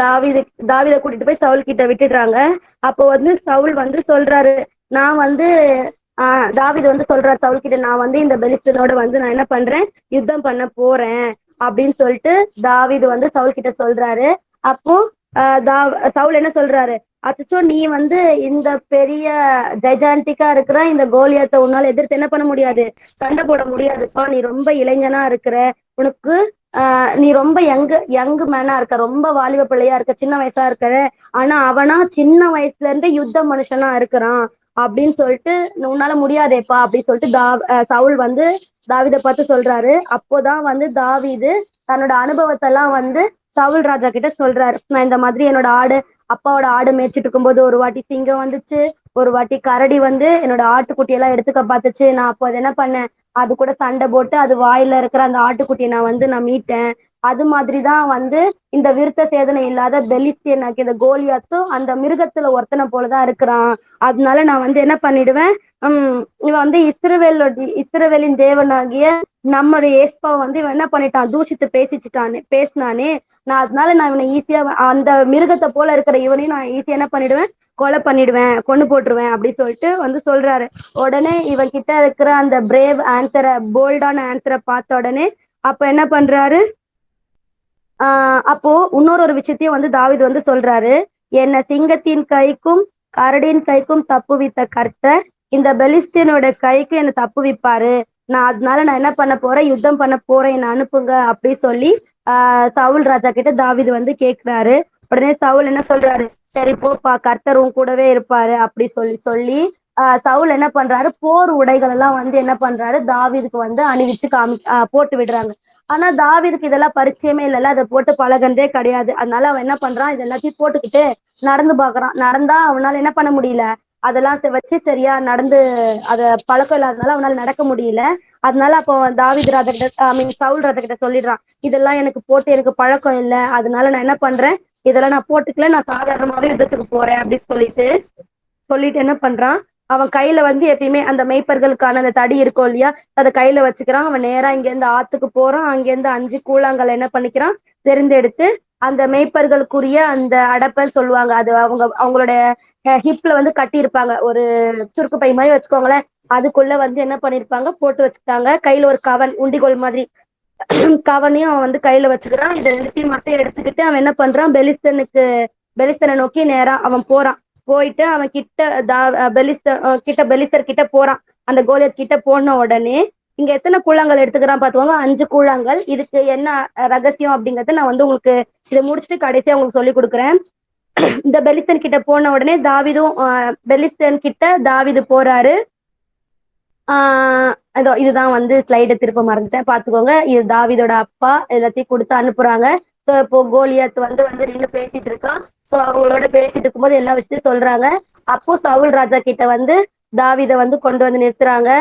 தாவீதை கூட்டிட்டு போய் சவுல் கிட்ட விட்டுடுறாங்க. அப்போ வந்து சவுல் வந்து சொல்றாரு, நான் வந்து தாவீது வந்து சொல்றாரு சவுல் கிட்ட, நான் வந்து இந்த பெலிஸ்தனோட வந்து நான் என்ன பண்றேன், யுத்தம் பண்ண போறேன் அப்படின்னு சொல்லிட்டு தாவீது வந்து சவுல் கிட்ட சொல்றாரு. அப்போ சவுல் என்ன சொல்றாரு, அச்சோ நீ வந்து இந்த பெரிய ஜைஜான்டிக்கா இருக்கிற இந்த கோலியாத்தை உன்னால எதிர்த்து என்ன பண்ண முடியாது, சண்டை போட முடியாதுப்பா, நீ ரொம்ப இளைஞனா இருக்கிற, உனக்கு நீ ரொம்ப யங்கு மேனா இருக்க, ரொம்ப வாலிப பிள்ளையா இருக்க, சின்ன வயசா இருக்கிற, ஆனா அவனா சின்ன வயசுல இருந்தே யுத்த மனுஷனா இருக்கிறான் அப்படின்னு சொல்லிட்டு உன்னால முடியாதேப்பா அப்படின்னு சொல்லிட்டு சவுல் வந்து தாவீதை பார்த்து சொல்றாரு. அப்போதான் வந்து தாவீது தன்னோட அனுபவத்தை எல்லாம் வந்து சவுல் ராஜா கிட்ட சொல்றாரு. நான் இந்த மாதிரி என்னோட அப்பாவோட ஆடு மேய்ச்சிட்டு இருக்கும்போது ஒரு வாட்டி சிங்கம் வந்துச்சு, ஒரு வாட்டி கரடி வந்து என்னோட ஆட்டுக்குட்டி எல்லாம் எடுத்துக்க பார்த்துச்சு. நான் அப்போ அது என்ன பண்ணேன், அது கூட சண்டை போட்டு அது வாயில இருக்கிற அந்த ஆட்டுக்குட்டியை நான் மீட்டேன். அது மாதிரிதான் வந்து இந்த விருத்த சேதனை இல்லாத பெலிஸ்தியன் இந்த கோலியாத்தும் அந்த மிருகத்துல ஒருத்தனை போலதான் இருக்கிறான். அதனால நான் வந்து என்ன பண்ணிடுவேன், இவன் வந்து இஸ்ரவேலின் தேவனாகிய நம்முடைய ஏஸ்பாவை வந்து இவன் என்ன பண்ணிட்டான், தூஷித்து பேசினானே, அதனால நான் இவனை ஈஸியா அந்த மிருகத்தை போல இருக்கிற இவனையும் நான் ஈஸியா என்ன பண்ணிடுவேன், கொலை பண்ணிடுவேன், கொண்டு போட்டுருவேன் அப்படி சொல்லிட்டு வந்து சொல்றாரு. உடனே இவன் கிட்ட இருக்கிற அந்த போல்டான ஆன்சரை பார்த்த உடனே அப்ப என்ன பண்றாரு, அப்போ இன்னொரு விஷயத்தையும் வந்து தாவீது வந்து சொல்றாரு, என்ன சிங்கத்தின் கைக்கும் கரடியின் கைக்கும் தப்புவித்த கர்த்தர் இந்த பெலிஸ்தீனோட கைக்கு என்ன தப்புவிப்பாரு. அதனால நான் என்ன பண்ண போறேன், யுத்தம் பண்ண போறேன், என்ன அனுப்புங்க அப்படி சொல்லி சவுல் ராஜா கிட்ட தாவீது வந்து கேக்குறாரு. உடனே சவுல் என்ன சொல்றாரு, சரி போப்பா கர்த்தர் உன் கூடவே இருப்பாரு அப்படி சொல்லி சொல்லி சவுல் என்ன பண்றாரு, போர் உடைகள் எல்லாம் வந்து என்ன பண்றாரு, தாவீதுக்கு வந்து அணிவித்து போட்டு விடுறாங்க. ஆனா தாவீதுக்கு இதெல்லாம் பரிச்சயமே இல்லைல்ல, அதை போட்டு பழகுனதே கிடையாது. அதனால அவன் என்ன பண்றான், இது எல்லாத்தையும் போட்டுக்கிட்டு நடந்து பாக்குறான். நடந்தா அவனால என்ன பண்ண முடியல, அதெல்லாம் வச்சு சரியா நடந்து அத பழக்கம் இல்லாதனால அவனால நடக்க முடியல. அதனால அப்போ தாவீது ராஜா கிட்ட சவுல் ராஜா கிட்ட சொல்லிடுறான், இதெல்லாம் எனக்கு போட்டு எனக்கு பழக்கம் இல்லை, அதனால நான் என்ன பண்றேன், இதெல்லாம் நான் போட்டுக்கல, நான் சாதாரணமாவே யுத்தத்துக்கு போறேன் அப்படின்னு சொல்லிட்டு என்ன பண்றான், அவன் கையில வந்து எப்பயுமே அந்த மேய்ப்பர்களுக்கான அந்த தடி இருக்கும் இல்லையா, அதை கையில வச்சுக்கிறான். அவன் நேரா இங்க இருந்து ஆத்துக்கு போறான். அங்கிருந்து 5 கூழாங்கல் என்ன பண்ணிக்கிறான், தெரிந்தெடுத்து அந்த மேய்ப்பர்களுக்குரிய அந்த அடப்பன்னு சொல்லுவாங்க, அது அவங்களோட ஹிப்ல வந்து கட்டி இருப்பாங்க, ஒரு சுருக்கு பை மாதிரி வச்சுக்கோங்களேன். அதுக்குள்ள வந்து என்ன பண்ணிருப்பாங்க, போட்டு வச்சுட்டாங்க. கையில ஒரு கவன் உண்டிகோல் மாதிரி கவனையும் அவன் வந்து கையில வச்சுக்கிறான். இதை ரெண்டுத்தையும் மட்டும் எடுத்துக்கிட்டு அவன் என்ன பண்றான், பெலிஸ்தனை நோக்கி நேரா அவன் போறான். போயிட்டு அவன் கிட்ட பெலிஸ்தர் கிட்ட போறான். அந்த கோலியத் கிட்ட போன உடனே இங்க எத்தனை கூழாங்கல் எடுத்துக்கிறான் பாத்துக்கோங்க, 5 கூழாங்கல். இதுக்கு என்ன ரகசியம் அப்படிங்கறத நான் வந்து உங்களுக்கு இதை முடிச்சுட்டு கடைசியா உங்களுக்கு சொல்லி கொடுக்குறேன். இந்த பெலிஸ்தன் கிட்ட போன உடனே பெலிஸ்தன் கிட்ட தாவீது போறாரு. அதோ இதுதான் வந்து ஸ்லைடை திருப்ப மறந்துட்டேன், பாத்துக்கோங்க. இது தாவீதோட அப்பா எல்லாத்தையும் கொடுத்து அனுப்புறாங்க. சோ இப்போ கோலியாத் வந்து நின்று பேசிட்டு இருக்கான். சோ அவங்களோட பேசிட்டு இருக்கும்போது எல்லா விஷயத்தையும் சொல்றாங்க. அப்போ சவுல் ராஜா கிட்ட வந்து தாவீதை வந்து கொண்டு வந்து நிறுத்துறாங்க.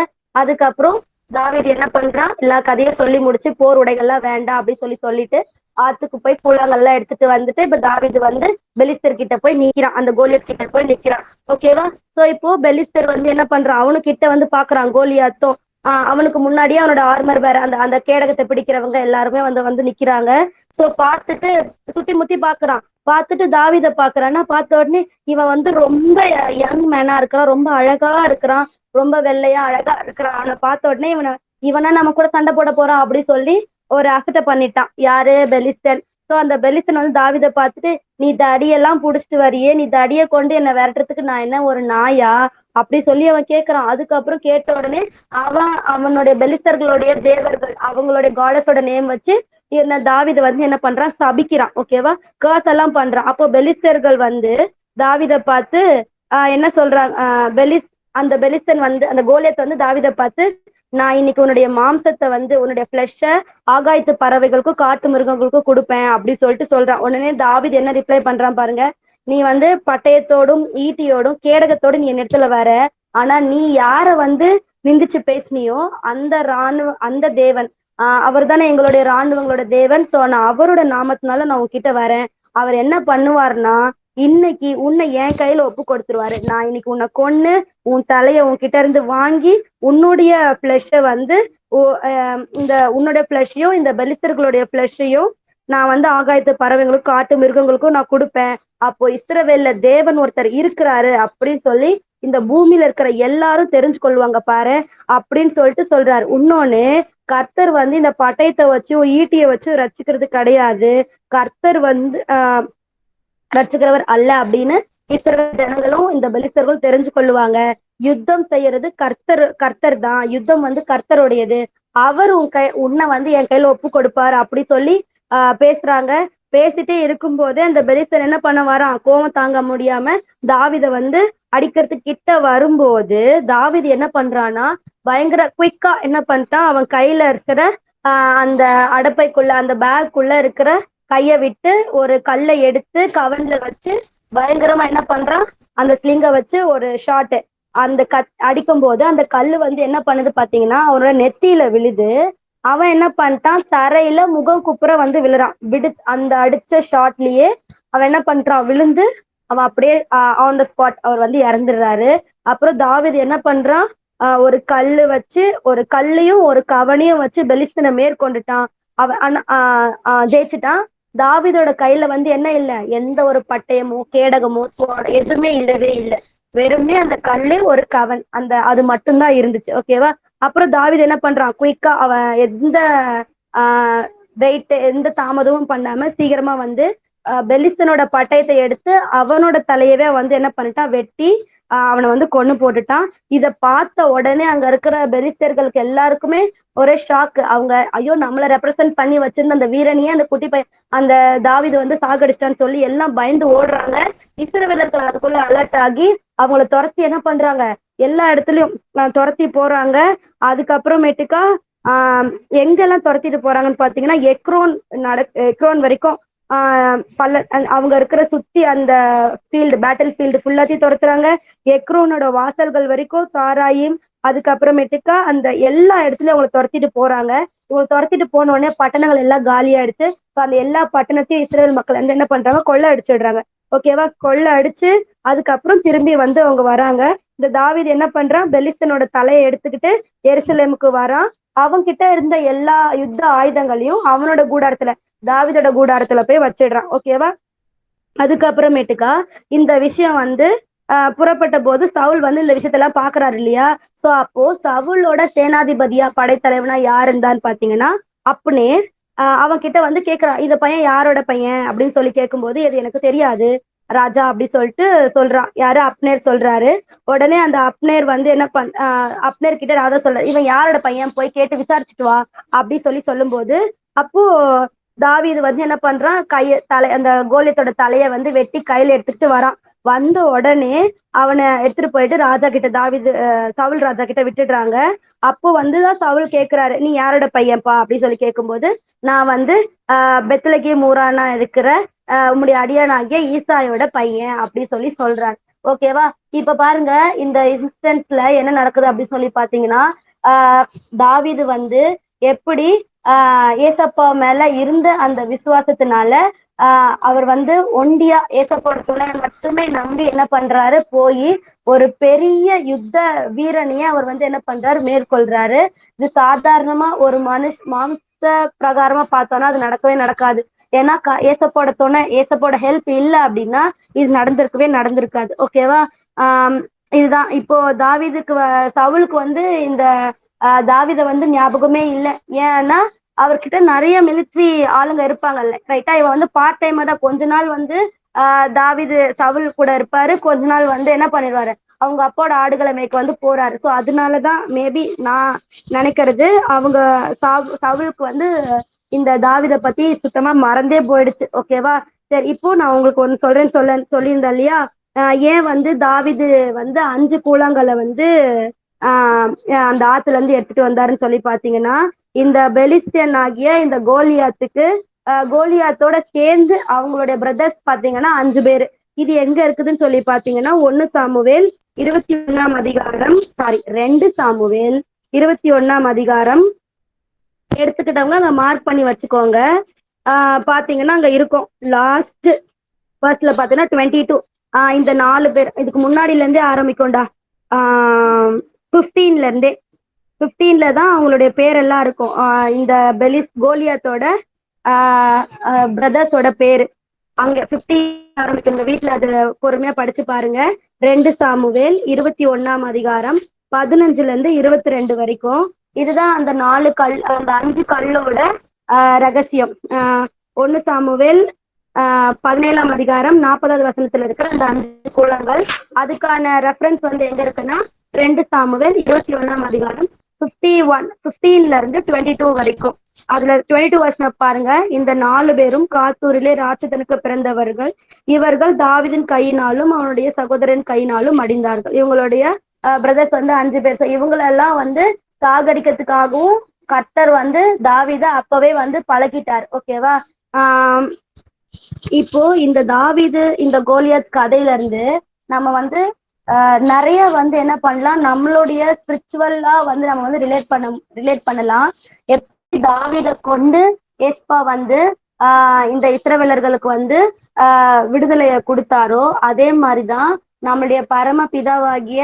அதுக்கப்புறம் தாவீது என்ன பண்றான், எல்லா கதையும் சொல்லி முடிச்சு போர் உடைகள்லாம் வேண்டாம் அப்படின்னு சொல்லிட்டு ஆத்துக்கு போய் கூழாங்கல்லாம் எடுத்துட்டு வந்துட்டு இப்ப தாவீது வந்து பெலிஸ்தர் கிட்ட போய் நிக்கிறான், அந்த கோலியத் கிட்ட போய் நிக்கிறான். ஓகேவா? சோ இப்போ பெலிஸ்தர் வந்து என்ன பண்றான், அவனு கிட்ட வந்து பாக்குறான் கோலியாத்தும். அவனுக்கு முன்னாடியே அவனோட ஆர்மர் வேற, அந்த அந்த கேடகத்தை பிடிக்கிறவங்க எல்லாருமே வந்து நிக்கிறாங்க. சோ பார்த்துட்டு சுத்தி முத்தி பாக்குறான். பார்த்துட்டு தாவீத பாக்குறான்னா, பார்த்த உடனே இவன் வந்து ரொம்ப யங் மேனா இருக்கிறான், ரொம்ப அழகா இருக்கிறான், ரொம்ப வெள்ளையா அழகா இருக்கிறான். அவனை பார்த்த உடனே இவனா நம்ம கூட சண்டை போட போறான் அப்படி சொல்லி ஒரு அசட்டை பண்ணிட்டான். யாரு, பெலிஸ்தன். சோ அந்த பெலிஸ்தன் வந்து தாவீதை பார்த்துட்டு, நீ தடியெல்லாம் புடிச்சிட்டு வரியே, நீ தடியை கொண்டு என்னை விரட்டுறதுக்கு நான் என்ன ஒரு நாயா அப்படி சொல்லி அவன் கேட்கிறான். அதுக்கப்புறம் கேட்ட உடனே அவனுடைய பெலிஸ்தர்களுடைய தேவர்கள் அவங்களுடைய காடஸோட நேம் வச்சு என்ன தாவீதை வந்து என்ன பண்றான், சபிக்கிறான். ஓகேவா? கர்ஸ் எல்லாம் பண்றான். அப்போ பெலிஸ்தர்கள் வந்து தாவீதை பார்த்து என்ன சொல்றாங்க, அந்த பெலிஸ்தன் வந்து அந்த கோலியத் வந்து தாவீதை பார்த்து, நான் இன்னைக்கு உன்னுடைய மாம்சத்தை வந்து உன்னுடைய பிளஷ ஆகாயத்து பறவைகளுக்கும் காட்டு மிருகங்களுக்கும் கொடுப்பேன் அப்படி சொல்லிட்டு சொல்றான். உடனே தாவீது என்ன ரிப்ளை பண்றான் பாருங்க, நீ வந்து பட்டயத்தோடும் ஈட்டியோடும் கேடகத்தோடும் நீ என் இடத்துல வர, ஆனா நீ யார வந்து நிந்திச்சு பேசினியோ அந்த தேவன் அவர் தானே எங்களுடைய ராணுவங்களோட தேவன். சோ நான் அவரோட நாமத்தினால நான் உன்கிட்ட வரேன். அவர் என்ன பண்ணுவார்னா, இன்னைக்கு உன்னை என் கையில ஒப்பு கொடுத்துருவாரு. நான் இன்னைக்கு உன்னை கொன்னு உன் தலைய உன்கிட்ட இருந்து வாங்கி உன்னுடைய பிளஷ வந்து இந்த உன்னுடைய பிளஷையும் இந்த பெலிஸ்தர்களுடைய பிளஷையும் நான் வந்து ஆகாயத்து பறவைங்களுக்கும் காட்டு மிருகங்களுக்கும் நான் கொடுப்பேன். அப்போ இஸ்ரவேல்ல தேவன் ஒருத்தர் இருக்கிறாரு அப்படின்னு சொல்லி இந்த பூமியில இருக்கிற எல்லாரும் தெரிஞ்சு கொள்வாங்க பாரு அப்படின்னு சொல்லிட்டு சொல்றாரு. இன்னொன்னு, கர்த்தர் வந்து இந்த பட்டயத்தை வச்சு ஈட்டியை வச்சு ரசிக்கிறது கிடையாது. கர்த்தர் வந்து ரட்சிக்கிறவர் அல்ல அப்படின்னு இஸ்ரவேல் ஜனங்களும் இந்த பெலிஸ்தர்களும் தெரிஞ்சு கொள்ளுவாங்க. யுத்தம் செய்யறது கர்த்தர் தான், யுத்தம் வந்து கர்த்தருடையது, அவர் உன்னை வந்து என் கையில ஒப்பு கொடுப்பாரு அப்படி சொல்லி பேசுறாங்க. பேசிட்டே இருக்கும் போதே அந்த பெலிஸ்தர் என்ன பண்ண வரான், கோவம் தாங்க முடியாம தாவீதை வந்து அடிக்கிறதுக்கு கிட்ட வரும்போது தாவீது என்ன பண்றான்னா, பயங்கர குயிக்கா என்ன பண்ணிட்டான், அவன் கையில இருக்கிற அந்த அடப்பைக்குள்ள அந்த பேக்குள்ள இருக்கிற கைய விட்டு ஒரு கல்லை எடுத்து கவன்ல வச்சு பயங்கரமா என்ன பண்றான், அந்த ஸ்லிங்க வச்சு ஒரு ஷாட் அந்த அடிக்கும் போது அந்த கல்லு வந்து என்ன பண்ணுது பாத்தீங்கன்னா அவனோட நெத்தியில விழுது. அவன் என்ன பண்ணிட்டான், தரையில முகம் குப்புற வந்து விழுறான். அந்த அடிச்ச ஷாட்லயே அவன் என்ன பண்றான், விழுந்து அவன் அப்படியே ஆன் த ஸ்பாட் அவர் வந்து இறந்துடுறாரு. அப்புறம் தாவீது என்ன பண்றான், ஒரு கல்லு வச்சு ஒரு கல்லையும் ஒரு கவனையும் வச்சு பெலிஸ்தனை மேற்கொண்டுட்டான். அவன் ஜெயிச்சுட்டான். தாவீதோட கையில வந்து என்ன இல்ல, எந்த ஒரு பட்டயமோ கேடகமோ எதுவுமே இல்லவே இல்லை. வெறுமே அந்த கல்லு ஒரு கவன் அது மட்டும்தான் இருந்துச்சு. ஓகேவா? அப்புறம் தாவீது என்ன பண்றான், குயிக்கா அவன் எந்த வெயிட் எந்த தாமதமும் பண்ணாம சீக்கிரமா வந்து பெலிஸ்தனோட பட்டயத்தை எடுத்து அவனோட தலையவே வந்து என்ன பண்ணிட்டான், வெட்டி அவனை வந்து கொன்னு போட்டுட்டான். இத பார்த்த உடனே அங்க இருக்கிற பெலிஸ்தர்களுக்கு எல்லாருக்குமே ஒரே ஷாக். அவங்க ஐயோ நம்மள ரெப்ரசென்ட் பண்ணி வச்சிருந்த அந்த வீரனையே அந்த குட்டி பையன் அந்த தாவீது வந்து சாகடிச்சிட்டான்னு சொல்லி எல்லாம் பயந்து ஓடுறாங்க. இஸ்ரவேலர்கள் அதுக்குள்ள அலர்ட் ஆகி அவங்கள துரத்தி என்ன பண்றாங்க, எல்லா இடத்துலயும் துரத்தி போறாங்க. அதுக்கப்புறமேட்டுக்கா எங்கெல்லாம் துரத்திட்டு போறாங்கன்னு பாத்தீங்கன்னா எக்ரோன் வரைக்கும் அவங்க இருக்கிற சுத்தி அந்த பேட்டில் ஃபீல்டு ஃபுல்லாத்தையும் துரத்துறாங்க. எக்ரோனோட வாசல்கள் வரைக்கும் சாராயும் அதுக்கப்புறமேட்டுக்கா அந்த எல்லா இடத்துலயும் அவங்களை துரத்திட்டு போறாங்க. இவங்க துரத்திட்டு போன உடனே பட்டணங்கள் எல்லாம் காலியாயிடுச்சு. அந்த எல்லா பட்டணத்தையும் இஸ்ரேல் மக்கள் வந்து என்ன பண்றாங்க, கொள்ளை அடிச்சிடுறாங்க. ஓகேவா, கொள்ளை அடிச்சு அதுக்கப்புறம் திரும்பி வந்து அவங்க வராங்க. இந்த தாவீது என்ன பண்றான், பெலிஸ்தனோட தலையை எடுத்துக்கிட்டு எருசலேமுக்கு வரான். அவங்க கிட்ட இருந்த எல்லா யுத்த ஆயுதங்களையும் அவனோட கூடாரத்துல, தாவீதோட கூடாரத்துல போய் வச்சிடுறான். ஓகேவா, அதுக்கப்புறமேட்டுக்கா இந்த விஷயம் வந்து புறப்பட்ட போது சவுல் வந்து இந்த விஷயத்தெல்லாம் பாக்குறாரு இல்லையா. சோ அப்போ சவுலோட சேனாதிபதியா படைத்தலைவனா யார் இருந்தான்னு பாத்தீங்கன்னா அப்னேர். அவன் கிட்ட வந்து கேக்குறான், இந்த பையன் யாரோட பையன் அப்படின்னு சொல்லி கேட்கும்போது இது எனக்கு தெரியாது ராஜா அப்படி சொல்லிட்டு சொல்றான். யாரு, அப்னேர் சொல்றாரு. உடனே அந்த அப்னேர் வந்து என்ன அப்னேர் கிட்ட ராஜா சொல்ற, இவன் யாரோட பையன் போய் கேட்டு விசாரிச்சுட்டு வா அப்படி சொல்லும்போது அப்போ தாவீது வந்து என்ன பண்றான், அந்த கோலியத்தோட தலைய வந்து வெட்டி கையில எடுத்துக்கிட்டு வரான். வந்த உடனே அவனை எடுத்துட்டு போயிட்டு ராஜா கிட்ட சவுல் ராஜா கிட்ட விட்டுடுறாங்க. அப்போ வந்துதான் சவுல் கேக்குறாரு, நீ யாரோட பையன்பா அப்படின்னு சொல்லி கேட்கும்போது நான் வந்து பெத்லகே மூரானா இருக்கிற உம்முடைய அடியானாகிய ஈசாயோட பையன் அப்படி சொல்றாரு. ஓகேவா, இப்ப பாருங்க இந்த இன்ஸ்டன்ஸ்ல என்ன நடக்குது அப்படின்னு சொல்லி பாத்தீங்கன்னா தாவீது வந்து எப்படி ஏசப்பா மேல இருந்த அந்த விசுவாசத்தினால அவர் வந்து ஒண்டியா ஏசப்போட துணை மட்டுமே நம்பி என்ன பண்றாரு, போய் ஒரு பெரிய யுத்த வீரனையே அவர் வந்து என்ன பண்றாரு, மேற்கொள்றாரு. இது சாதாரணமா ஒரு மாம்ச பிரகாரமா பார்த்தோம்னா அது நடக்கவே நடக்காது. ஏன்னா ஏசப்போட துணை, ஏசப்போட ஹெல்ப் இல்ல அப்படின்னா இது நடந்திருக்காது. ஓகேவா, இதுதான் இப்போ சவுலுக்கு வந்து இந்த தாவீதை வந்து ஞாபகமே இல்லை. ஏன்னா அவர்கிட்ட நிறைய மிலிட்ரி ஆளுங்க இருப்பாங்கல்ல, ரைட்டா. இவன் வந்து பார்ட் டைமா தான் கொஞ்ச நாள் வந்து தாவீது சவுல் கூட இருப்பாரு, கொஞ்ச நாள் வந்து என்ன பண்ணிடுவாரு, அவங்க அப்பாவோட ஆடுகளை மேய்க்க வந்து போறாரு. ஸோ அதனாலதான் மேபி நான் நினைக்கிறது அவங்க சவுலுக்கு வந்து இந்த தாவீதை பத்தி சுத்தமா மறந்தே போயிடுச்சு. ஓகேவா, சரி இப்போ நான் உங்களுக்கு ஒண்ணு சொல்லியிருந்தேன் இல்லையா, ஏன் வந்து தாவீது வந்து 5 கூழாங்கல்லை வந்து அந்த ஆத்துல இருந்து எடுத்துட்டு வந்தாருன்னு சொல்லி பாத்தீங்கன்னா, இந்த பெலிஸ்தியன் ஆகிய இந்த கோலியாத்தோட சேர்ந்து அவங்களுடைய பிரதர்ஸ் பாத்தீங்கன்னா 5 பேரு. இது எங்க இருக்குதுன்னு சொல்லி பாத்தீங்கன்னா 1 சாமுவேல் 21ஆம் அதிகாரம் 2 சாமுவேல் 21ஆம் அதிகாரம் எடுத்துக்கிட்டவங்க அங்க மார்க் பண்ணி வச்சுக்கோங்க. பாத்தீங்கன்னா அங்க இருக்கும் லாஸ்ட் ஃபர்ஸ்ட்ல பாத்தீங்கன்னா 22. இந்த 4 பேர் இதுக்கு முன்னாடில இருந்தே ஆரம்பிக்கும்டா. 15ல தான் அவங்களுடைய பேரெல்லாம் இருக்கும். இந்த கோலியாத்தோட பிரதர்ஸோட பேரு அங்க 15 ஆரம்பிக்கும். உங்க வீட்டுல அது பொறுமையா படிச்சு பாருங்க. 2 சாமுவேல் 21ஆம் அதிகாரம் 15ல இருந்து 22 வரைக்கும். இதுதான் அந்த 5 கல்லோட ரகசியம். 1 சாமுவேல் 17ஆம் அதிகாரம் 40வது வசனத்துல இருக்கிற அந்த 5 கூழங்கள், அதுக்கான ரெஃபரன்ஸ் வந்து எங்க இருக்குன்னா 2 சாமுவேல் 21ஆம் அதிகாரம் 15ல இருந்து 22 வரைக்கும். அதுல 22 வருஷம் பாருங்க. இந்த 4 பேரும் காத்தூரிலே ராட்சதனுக்கு பிறந்தவர்கள். இவர்கள் தாவீதின் கையினாலும் அவனுடைய சகோதரன் கையினாலும் அடிந்தார்கள். இவங்களுடைய பிரதர்ஸ் வந்து 5 பேர். இவங்களெல்லாம் வந்து சாகடிக்கிறதுக்காகவும் கர்த்தர் வந்து தாவீதை அப்பவே வந்து பழகிட்டார். ஓகேவா, இப்போ இந்த தாவீது இந்த கோலியாத் கதையில இருந்து நம்ம வந்து நிறைய வந்து என்ன பண்ணலாம், நம்மளுடைய ஸ்பிரிச்சுவலா வந்து நம்ம வந்து ரிலேட் பண்ணலாம். எப்படி தாவீதை கொண்டு ஏசப்பா வந்து இந்த இஸ்ரவேலர்களுக்கு வந்து விடுதலையை கொடுத்தாரோ அதே மாதிரிதான் நம்மளுடைய பரம பிதாவாகிய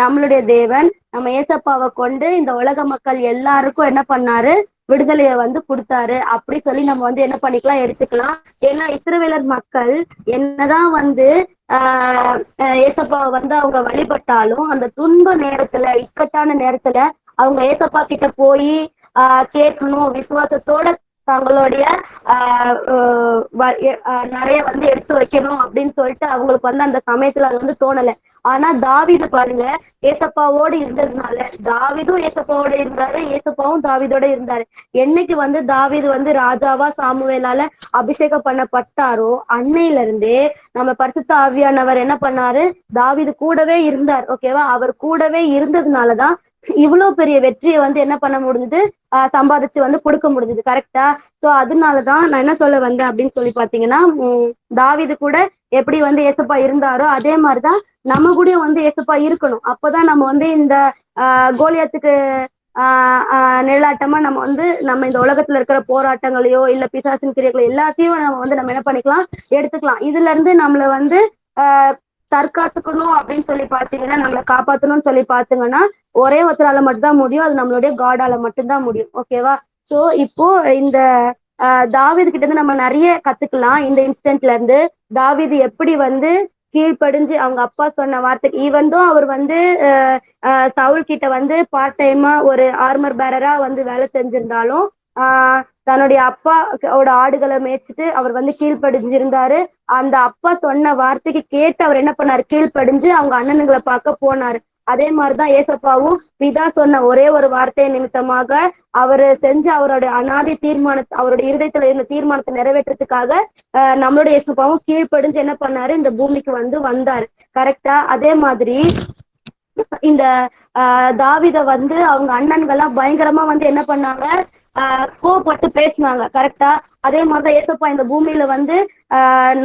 நம்மளுடைய தேவன் நம்ம ஏசப்பாவை கொண்டு இந்த உலக மக்கள் எல்லாருக்கும் என்ன பண்ணாரு, விடுதலையை வந்து கொடுத்தாரு. அப்படி சொல்லி நம்ம வந்து என்ன பண்ணிக்கலாம், எடுத்துக்கலாம். ஏன்னா இஸ்ரவேலர் மக்கள் என்னதான் வந்து ஏசப்பாவை வந்து அவங்க வழிபட்டாலும் அந்த துன்ப நேரத்துல, இக்கட்டான நேரத்துல அவங்க ஏசப்பா கிட்ட போய் கேட்கணும், விசுவாசத்தோட தங்களுடைய நிறைய வந்து எடுத்து வைக்கணும் அப்படின்னு சொல்லிட்டு அவங்களுக்கு வந்து அந்த சமயத்துல அது வந்து தோணல. ஆனா தாவீது பாருங்க, ஏசப்பாவோடு இருந்ததுனால, தாவீதும் ஏசப்பாவோட இருந்தாரு, ஏசப்பாவும் தாவீதோட இருந்தாரு. என்னைக்கு வந்து தாவீது வந்து ராஜாவா சாமுவேலால அபிஷேகம் பண்ணப்பட்டாரோ அன்னையில இருந்தே நம்ம பரிசுத்த ஆவியானவர் என்ன பண்ணாரு, தாவீது கூடவே இருந்தார். ஓகேவா? அவர் கூடவே இருந்ததுனாலதான் இவ்வளவு பெரிய வெற்றியை வந்து என்ன பண்ண முடிஞ்சது, சம்பாதிச்சு வந்து கொடுக்க முடிஞ்சது. கரெக்டா? சோ அதனாலதான் நான் என்ன சொல்ல வந்தேன் அப்படின்னு சொல்லி பாத்தீங்கன்னா, தாவீது கூட எப்படி வந்து ஏசப்பா இருந்தாரோ அதே மாதிரிதான் நம்ம கூட வந்து ஏசப்பா இருக்கணும். அப்பதான் நம்ம வந்து இந்த கோலியாத்துக்கு நிழலாட்டமா நம்ம இந்த உலகத்துல இருக்கிற போராட்டங்களையோ இல்ல பிசாசின் கிரியைகளோ எல்லாத்தையும் நம்ம என்ன பண்ணிக்கலாம், எடுத்துக்கலாம். இதுல இருந்து நம்மள வந்து தற்காத்துக்கணும் அப்படின்னு சொல்லி பாத்தீங்கன்னா, நம்மளை காப்பாத்தணும்னு சொல்லி பாத்தீங்கன்னா ஒரே ஒருத்தரால மட்டும்தான் முடியும். அது நம்மளுடைய காடால மட்டும்தான் முடியும். ஓகேவா? சோ இப்போ இந்த தாவீது கிட்ட இருந்து நம்ம நிறைய கத்துக்கலாம். இந்த இன்சிடென்ட்ல இருந்து தாவீது எப்படி வந்து கீழ்ப்படிஞ்சு அவங்க அப்பா சொன்ன வார்த்தைக்கு, ஈவன்தோ அவர் வந்து சவுல் கிட்ட வந்து பார்ட் டைமா ஒரு ஆர்மர் பேரரா வந்து வேலை செஞ்சிருந்தாலும் தன்னுடைய அப்பாவோட ஆடுகளை மேய்ச்சிட்டு அவர் வந்து கீழ்ப்படிஞ்சிருந்தாரு. அந்த அப்பா சொன்ன வார்த்தைக்கு கேட்டு அவர் என்ன பண்ணாரு, கீழ்ப்படிஞ்சு அவங்க அண்ணனுங்களை பார்க்க போனாரு. அதே மாதிரிதான் ஏசப்பாவும் பிதா சொன்ன ஒரே ஒரு வார்த்தை நிமித்தமாக அவரு செஞ்ச அவரோட அனாதி தீர்மானத்தை, அவருடைய இருதயத்துல இருந்த தீர்மானத்தை நிறைவேற்றத்துக்காக நம்மளுடைய ஏசப்பாவும் கீழ்ப்படிஞ்சு என்ன பண்ணாரு, இந்த பூமிக்கு வந்து வந்தாரு. கரெக்டா? அதே மாதிரி இந்த தாவீத வந்து அவங்க அண்ணன்கள்லாம் பயங்கரமா வந்து என்ன பண்ணாங்க, கோவப்பட்டு பேசினாங்க. கரெக்டா? அதே மாதிரிதான் ஏசப்பா இந்த பூமியில வந்து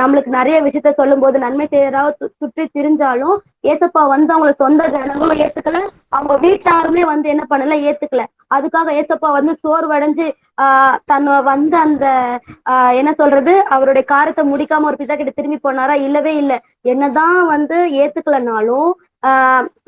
நம்மளுக்கு நிறைய விஷயத்த சொல்லும் போது நன்மை செய்யறதாவது சுற்றி திரிஞ்சாலும் ஏசப்பா வந்து அவங்கள சொந்த ஜனங்களும் ஏத்துக்கல, அவங்க வீட்டாருமே வந்து என்ன பண்ணல, ஏத்துக்கல. அதுக்காக ஏசப்பா வந்து சோர்வடைஞ்சு தன்னை வந்து அந்த என்ன சொல்றது, அவருடைய காரியத்தை முடிக்காம ஒரு பிதா கிட்ட திரும்பி போனாரா? இல்லவே இல்லை. என்னதான் வந்து ஏத்துக்கலனாலும்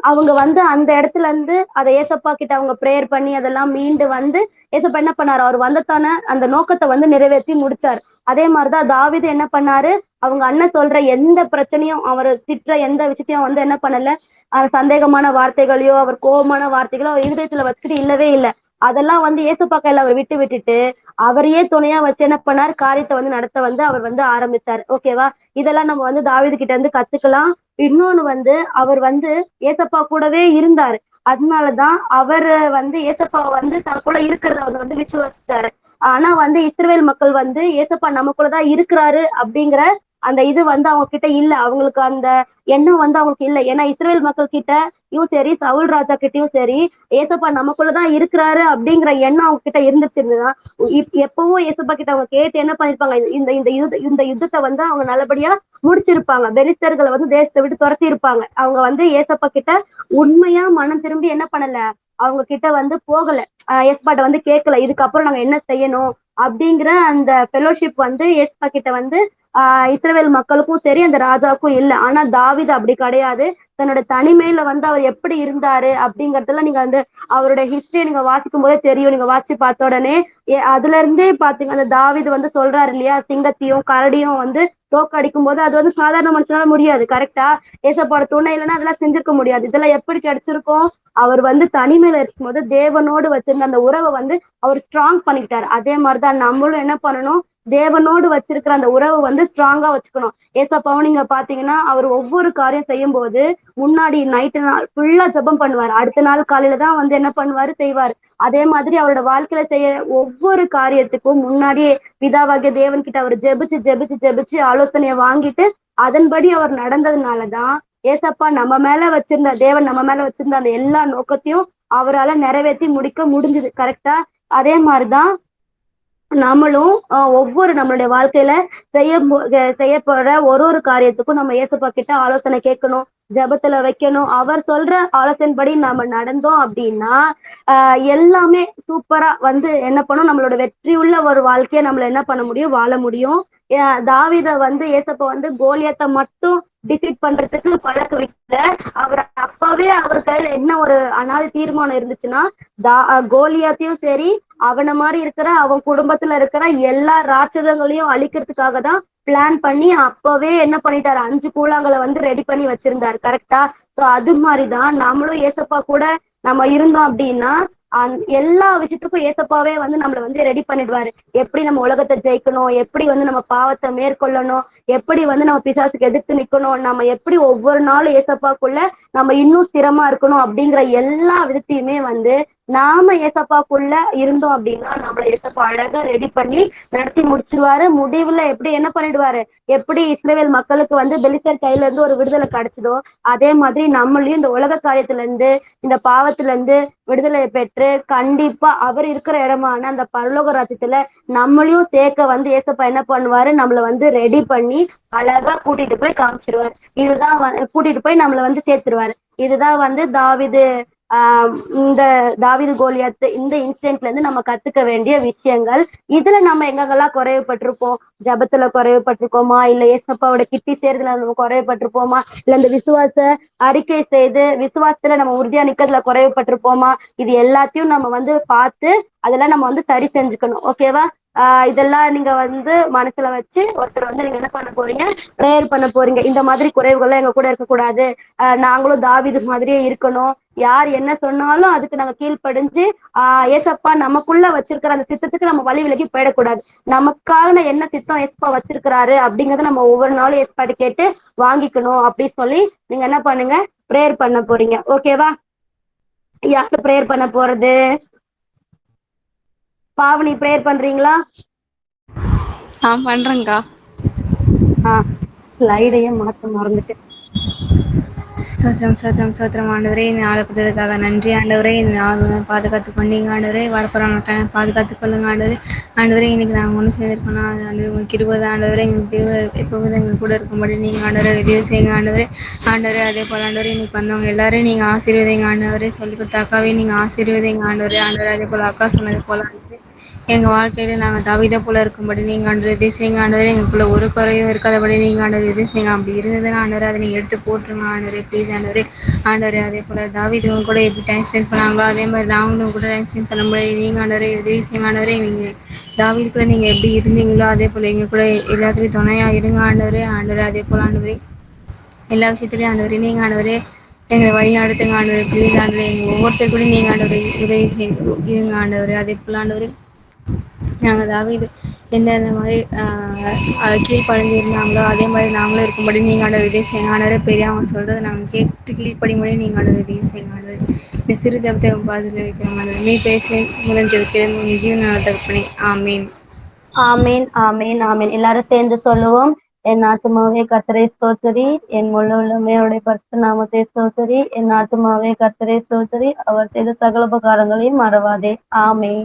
அவங்க வந்து அந்த இடத்துல இருந்து அதை ஏசப்பா கிட்ட அவங்க பிரேயர் பண்ணி அதெல்லாம் மீண்டு வந்து ஏசப்பா என்ன பண்ணாரு, அவர் வந்தத்தான அந்த நோக்கத்தை வந்து நிறைவேற்றி முடிச்சாரு. அதே மாதிரிதான் தாவீது என்ன பண்ணாரு, அவங்க அண்ணன் சொல்ற எந்த பிரச்சனையும், அவர் திட்டுற எந்த விஷயத்தையும் வந்து என்ன பண்ணல, சந்தேகமான வார்த்தைகளையோ அவர் கோபமான வார்த்தைகளோ அவர் இருதயத்துல வச்சுக்கிட்டு இல்லவே இல்லை. அதெல்லாம் வந்து ஏசப்பா கையில அவர் விட்டுட்டு அவரையே துணையா வச்சு என்ன பண்ணார், காரியத்தை வந்து நடத்த வந்து அவர் வந்து ஆரம்பிச்சாரு. ஓகேவா? இதெல்லாம் நம்ம வந்து தாவீது கிட்ட இருந்து கத்துக்கலாம். இன்னொன்னு வந்து அவர் வந்து ஏசப்பா கூடவே இருந்தாரு. அதனாலதான் அவரு வந்து ஏசப்பா வந்து தனக்குள்ள இருக்கிறத அவர் வந்து விசுவாசிச்சாரு. ஆனா வந்து இஸ்ரவேல் மக்கள் வந்து ஏசப்பா நமக்குள்ளதான் இருக்கிறாரு அப்படிங்கிற அந்த இது வந்து அவங்க கிட்ட இல்ல. அவங்களுக்கு அந்த எண்ணம் வந்து அவங்களுக்கு இல்ல. ஏன்னா இஸ்ரவேல் மக்கள் கிட்டயும் சரி, சவுல் ராஜா கிட்டயும் சரி, ஏசப்பா நமக்குள்ளதான் இருக்கிறாரு அப்படிங்கிற எண்ணம் அவங்க கிட்ட இருந்துச்சுன்னா எப்பவும் ஏசப்பா கிட்ட அவங்க கேட்டு என்ன பண்ணிருப்பாங்க, இந்த இந்த யுத்தத்தை வந்து அவங்க நல்லபடியா முடிச்சிருப்பாங்க. பெலிஸ்தர்களை வந்து தேசத்தை விட்டு துரத்தி இருப்பாங்க. அவங்க வந்து ஏசப்பா கிட்ட உண்மையா மனம் திரும்பி என்ன பண்ணல, அவங்க கிட்ட வந்து போகல, ஏசப்பாட்ட வந்து கேட்கல இதுக்கப்புறம் நாங்க என்ன செய்யணும் அப்படிங்கிற அந்த ஃபெலோஷிப் வந்து ஏசப்பா கிட்ட வந்து இஸ்ரவேல் மக்களுக்கும் சரி அந்த ராஜாவுக்கும் இல்லை. ஆனா தாவீது அப்படி கிடையாது. தன்னோட தனிமையில வந்து அவர் எப்படி இருந்தாரு அப்படிங்கறதுல நீங்க வந்து அவருடைய ஹிஸ்டரியை நீங்க வாசிக்கும் போதே தெரியும். நீங்க வாசிச்சு பார்த்த உடனே அதுல இருந்தே பாத்தீங்க, அந்த தாவீது வந்து சொல்றாரு இல்லையா, சிங்கத்தையும் கரடியும் வந்து தோக்கடிக்கும் போது அது வந்து சாதாரண மனுஷனால முடியாது. கரெக்டா? ஏசப்பாவோட துணை இல்லைன்னா அதெல்லாம் செஞ்சிருக்க முடியாது. இதெல்லாம் எப்படி கிடைச்சிருக்கும், அவர் வந்து தனிமையில இருக்கும்போது தேவனோடு வச்சிருந்த அந்த உறவை வந்து அவர் ஸ்ட்ராங் பண்ணிக்கிட்டாரு. அதே மாதிரிதான் நம்மளும் என்ன பண்ணணும், தேவனோடு வச்சிருக்கிற அந்த உறவு வந்து ஸ்ட்ராங்கா வச்சுக்கணும். ஏசப்பாவும் நீங்க பாத்தீங்கன்னா அவர் ஒவ்வொரு காரியம் செய்யும் போது முன்னாடி நைட்டு நாள் ஃபுல்லா ஜெபம் பண்ணுவாரு. அடுத்த நாள் காலையில தான் வந்து என்ன பண்ணுவாரு, செய்வாரு. அதே மாதிரி அவரோட வாழ்க்கையில செய்ய ஒவ்வொரு காரியத்துக்கும் முன்னாடியே பிதாவாகிய தேவன் கிட்ட அவர் ஜெபிச்சு ஜெபிச்சு ஜெபிச்சு ஆலோசனையை வாங்கிட்டு அதன்படி அவர் நடந்ததுனாலதான் ஏசப்பா நம்ம மேல வச்சிருந்த தேவன் நம்ம மேல வச்சிருந்த அந்த எல்லா நோக்கத்தையும் அவரால நிறைவேற்றி முடிக்க முடிஞ்சது. கரெக்டா? அதே மாதிரிதான் நம்மளும் ஒவ்வொரு நம்மளுடைய வாழ்க்கையில செய்யப்படுற ஒரு காரியத்துக்கும் நம்ம ஏசப்பா கிட்ட ஆலோசனை கேட்கணும், ஜெபத்துல வைக்கணும். அவர் சொல்ற ஆலோசனைப்படி நாம நடந்தோம் அப்படின்னா எல்லாமே சூப்பரா வந்து என்ன பண்ணும், நம்மளோட வெற்றி உள்ள ஒரு வாழ்க்கைய நம்மள என்ன பண்ண முடியும், வாழ முடியும். தாவீத வந்து ஏசப்பா வந்து கோலியாத்தை மட்டும் டிஃபீட் பண்றதுக்கு பழக்க வைக்கல. அவர் அப்பவே அவர் கையில என்ன ஒரு அனாதை தீர்மானம் இருந்துச்சுன்னா, கோலியாத்தையும் சரி அவனை மாதிரி இருக்கிற அவன் குடும்பத்துல இருக்கிற எல்லா ராட்சதங்களையும் அழிக்கிறதுக்காக தான் பிளான் பண்ணி அப்பவே என்ன பண்ணிட்டாரு, 5 கூழாங்களை வந்து ரெடி பண்ணி வச்சிருந்தாரு. கரெக்டா? சோ அது மாதிரிதான் நம்மளும் ஏசப்பா கூட நம்ம இருந்தோம் அப்படின்னா எல்லா விஷயத்துக்கும் ஏசப்பாவே வந்து நம்மள வந்து ரெடி பண்ணிடுவாரு. எப்படி நம்ம உலகத்தை ஜெயிக்கணும், எப்படி வந்து நம்ம பாவத்தை மேற்கொள்ளணும், எப்படி வந்து நம்ம பிசாசுக்கு எதிர்த்து நிக்கணும், நம்ம எப்படி ஒவ்வொரு நாளும் ஏசப்பாக்குள்ள நம்ம இன்னும் ஸ்திரமா இருக்கணும் அப்படிங்கிற எல்லா விதத்தையுமே வந்து நாம ஏசப்பாக்குள்ள இருந்தோம் அப்படின்னா நம்மள ஏசப்பா அழகா ரெடி பண்ணி நடத்தி முடிச்சிருவாரு. முடிவுல எப்படி என்ன பண்ணிடுவாரு, எப்படி இஸ்ரவேல் மக்களுக்கு வந்து பெலிஸ்தர் கையில இருந்து ஒரு விடுதலை கிடைச்சதோ அதே மாதிரி நம்மளையும் இந்த உலக காரியத்துல இருந்து இந்த பாவத்துல இருந்து விடுதலை பெற்று கண்டிப்பா அவர் இருக்கிற இடமான அந்த பரலோக ராஜ்யத்துல நம்மளையும் சேர்க்க வந்து ஏசப்பா என்ன பண்ணுவாரு, நம்மள வந்து ரெடி பண்ணி அழகா கூட்டிட்டு போய் காமிச்சிருவாரு. இதுதான் கூட்டிட்டு போய் நம்மள வந்து சேர்த்துருவாரு. இதுதான் வந்து தாவீது இந்த தாவீது கோலியாத் இந்த இன்சிடென்ட்ல இருந்து நம்ம கத்துக்க வேண்டிய விஷயங்கள். இதுல நம்ம எங்கெங்கெல்லாம் குறைவுபட்டிருப்போம், ஜபத்துல குறைவுபட்டிருக்கோமா, இல்ல ஏசப்பாவோட கிட்டி சேர்றதுல நம்ம குறைவுபட்டிருப்போமா, இல்ல இந்த விசுவாச அறிக்கை செய்து விசுவாசத்துல நம்ம உறுதியா நிக்கிறதுல குறைவுபட்டிருப்போமா, இது எல்லாத்தையும் நம்ம வந்து பார்த்து அதெல்லாம் நம்ம வந்து சரி செஞ்சுக்கணும். ஓகேவா? இதெல்லாம் நீங்க வந்து மனசுல வச்சு ஒருத்தர் வந்து நீங்க என்ன பண்ண போறீங்க, ப்ரேயர் பண்ண போறீங்க. இந்த மாதிரி குறைவுகள்லாம் எங்க கூட இருக்கக்கூடாது, நாங்களும் தாவீது மாதிரியே இருக்கணும், யார் என்ன சொன்னாலும் அதுக்கு நாங்க கீழ்ப்படிஞ்சு ஏசப்பா நமக்குள்ள வச்சிருக்கிற அந்த சித்தத்துக்கு நம்ம வழி விலகி போயிடக்கூடாது. நமக்கான என்ன சித்தம் ஏசப்பா வச்சிருக்கிறாரு அப்படிங்கறத நம்ம ஒவ்வொரு நாளும் ஏற்பாடு கேட்டு வாங்கிக்கணும் அப்படின்னு சொல்லி நீங்க என்ன பண்ணுங்க, ப்ரேயர் பண்ண போறீங்க. ஓகேவா? யாரு ப்ரேயர் பண்ண போறது? பாவனி ப்ரேயர் பண்றீங்களா? பண்றேங்க்கா. ஸ்லைடையே மாத்த மறந்துட்டேன். ஸ்தோத்திரம் ஸ்தோத்திரம் ஸ்தோத்திரம் ஆண்டவரே, இந்த நாளை கொடுத்ததுக்காக நன்றி ஆண்டவரே. இந்த நாள் பாதுகாத்து கொண்டீங்க ஆண்டவரே. வரப்போறாங்க பாதுகாத்து கொள்ளுங்க ஆண்டவரே. ஆண்டவரே, இன்னைக்கு நாங்கள் ஒன்று சேர்ந்திருக்கோம்னா ஆண்டவரே உங்களுக்கு இருபது ஆண்டவரே, எங்களுக்கு எப்போது எங்கள் கூட இருக்கும்படி நீங்கள் ஆண்டவரை உதவி செய்யுங்க ஆண்டவரே. ஆண்டவரே, அதே போல் ஆண்டவரே, இன்னைக்கு வந்தவங்க எல்லாரும் நீங்கள் ஆசீர்வதிங்க ஆண்டவரே. சொல்லி கொடுத்த அக்காவே நீங்கள் ஆசீர்வதிங்க ஆண்டவரே. ஆண்டவரே, அதே போல் அக்கா சொன்னது போல் எங்கள் வாழ்க்கையில நாங்கள் தவிதை போல இருக்கும்படி நீங்கள் ஆண்டவரை உதவி செய்யுங்க ஆண்டவரே. எங்களுக்குள்ள ஒரு குறையும் இருக்காதபடி நீங்கள் ஆண்டவரை உதவி செய்யுங்க. அப்படி இருந்ததுன்னா ஆண்டவரே அதை நீங்கள் எடுத்து போட்டுருங்க ஆண்டவரே. ப்ளீஸ் ஆண்டவரே. ஆண்டவரே, அதே போல் தாவீதுங்க கூட எப்படி டைம் ஸ்பெண்ட் பண்ணாங்களோ அதே மாதிரி நாங்களும் கூட டைம் ஸ்பெண்ட் பண்ண முடியாது. நீங்கள் ஆண்டவரே உதவி செய்யுங்க ஆண்டவரே. நீங்கள் தாவீது கூட நீங்கள் எப்படி இருந்தீங்களோ அதே போல் எங்கள் கூட எல்லாத்துலேயும் துணையாக இருங்க ஆண்டவரே. ஆண்டவரே, அதே போல் ஆண்டவரே எல்லா விஷயத்துலையும் ஆண்டவரே நீங்கள் ஆண்டவரே எங்களை வழி நடத்துங்க ஆண்டவரே. ப்ளீஸ் ஆண்டவரே, எங்கள் ஒவ்வொருத்தர் கூட நீங்கள் ஆண்டவரை உதவி செய்து இருங்க ஆண்டவரே. அதே போல் ஆண்டவரே, நாங்கள் தாவீது எந்தெந்த மாதிரி கீழ்ப்படிஞ்சு இருந்தாங்களோ அதே மாதிரி நாங்களும் இருக்கும்படி நீங்கள் ஆண்டவர் உதவி செய்யுங்க ஆண்டவரே. பெரியவங்க சொல்கிறத நாங்கள் கேட்டு கீழ்ப்படியும்படி நீங்கள் ஆண்டவர் உதவி செய்யுங்க ஆண்டவரே. இந்த சிறு ஜபத்தை பாதத்தில் வைக்கிறோம் ஆண்டவரே. நீ பேசி முதல் ஜெபிக்கிறேன் உன் ஜீவனான தகப்பனே. ஆமீன். ஆமேன் ஆமேன் ஆமேன். எல்லாரும் சேர்ந்து சொல்லுவோம். என் ஆத்துமாவே கர்த்தரை ஸ்தோத்திரி, என் முழு உள்ளமே அவருடைய பரிசுத்த நாமத்தை ஸ்தோத்திரி, என் ஆத்துமாவே கர்த்தரை ஸ்தோத்திரி, அவர் செய்த சகல உபகாரங்களையும் மறவாதே. ஆமேன்.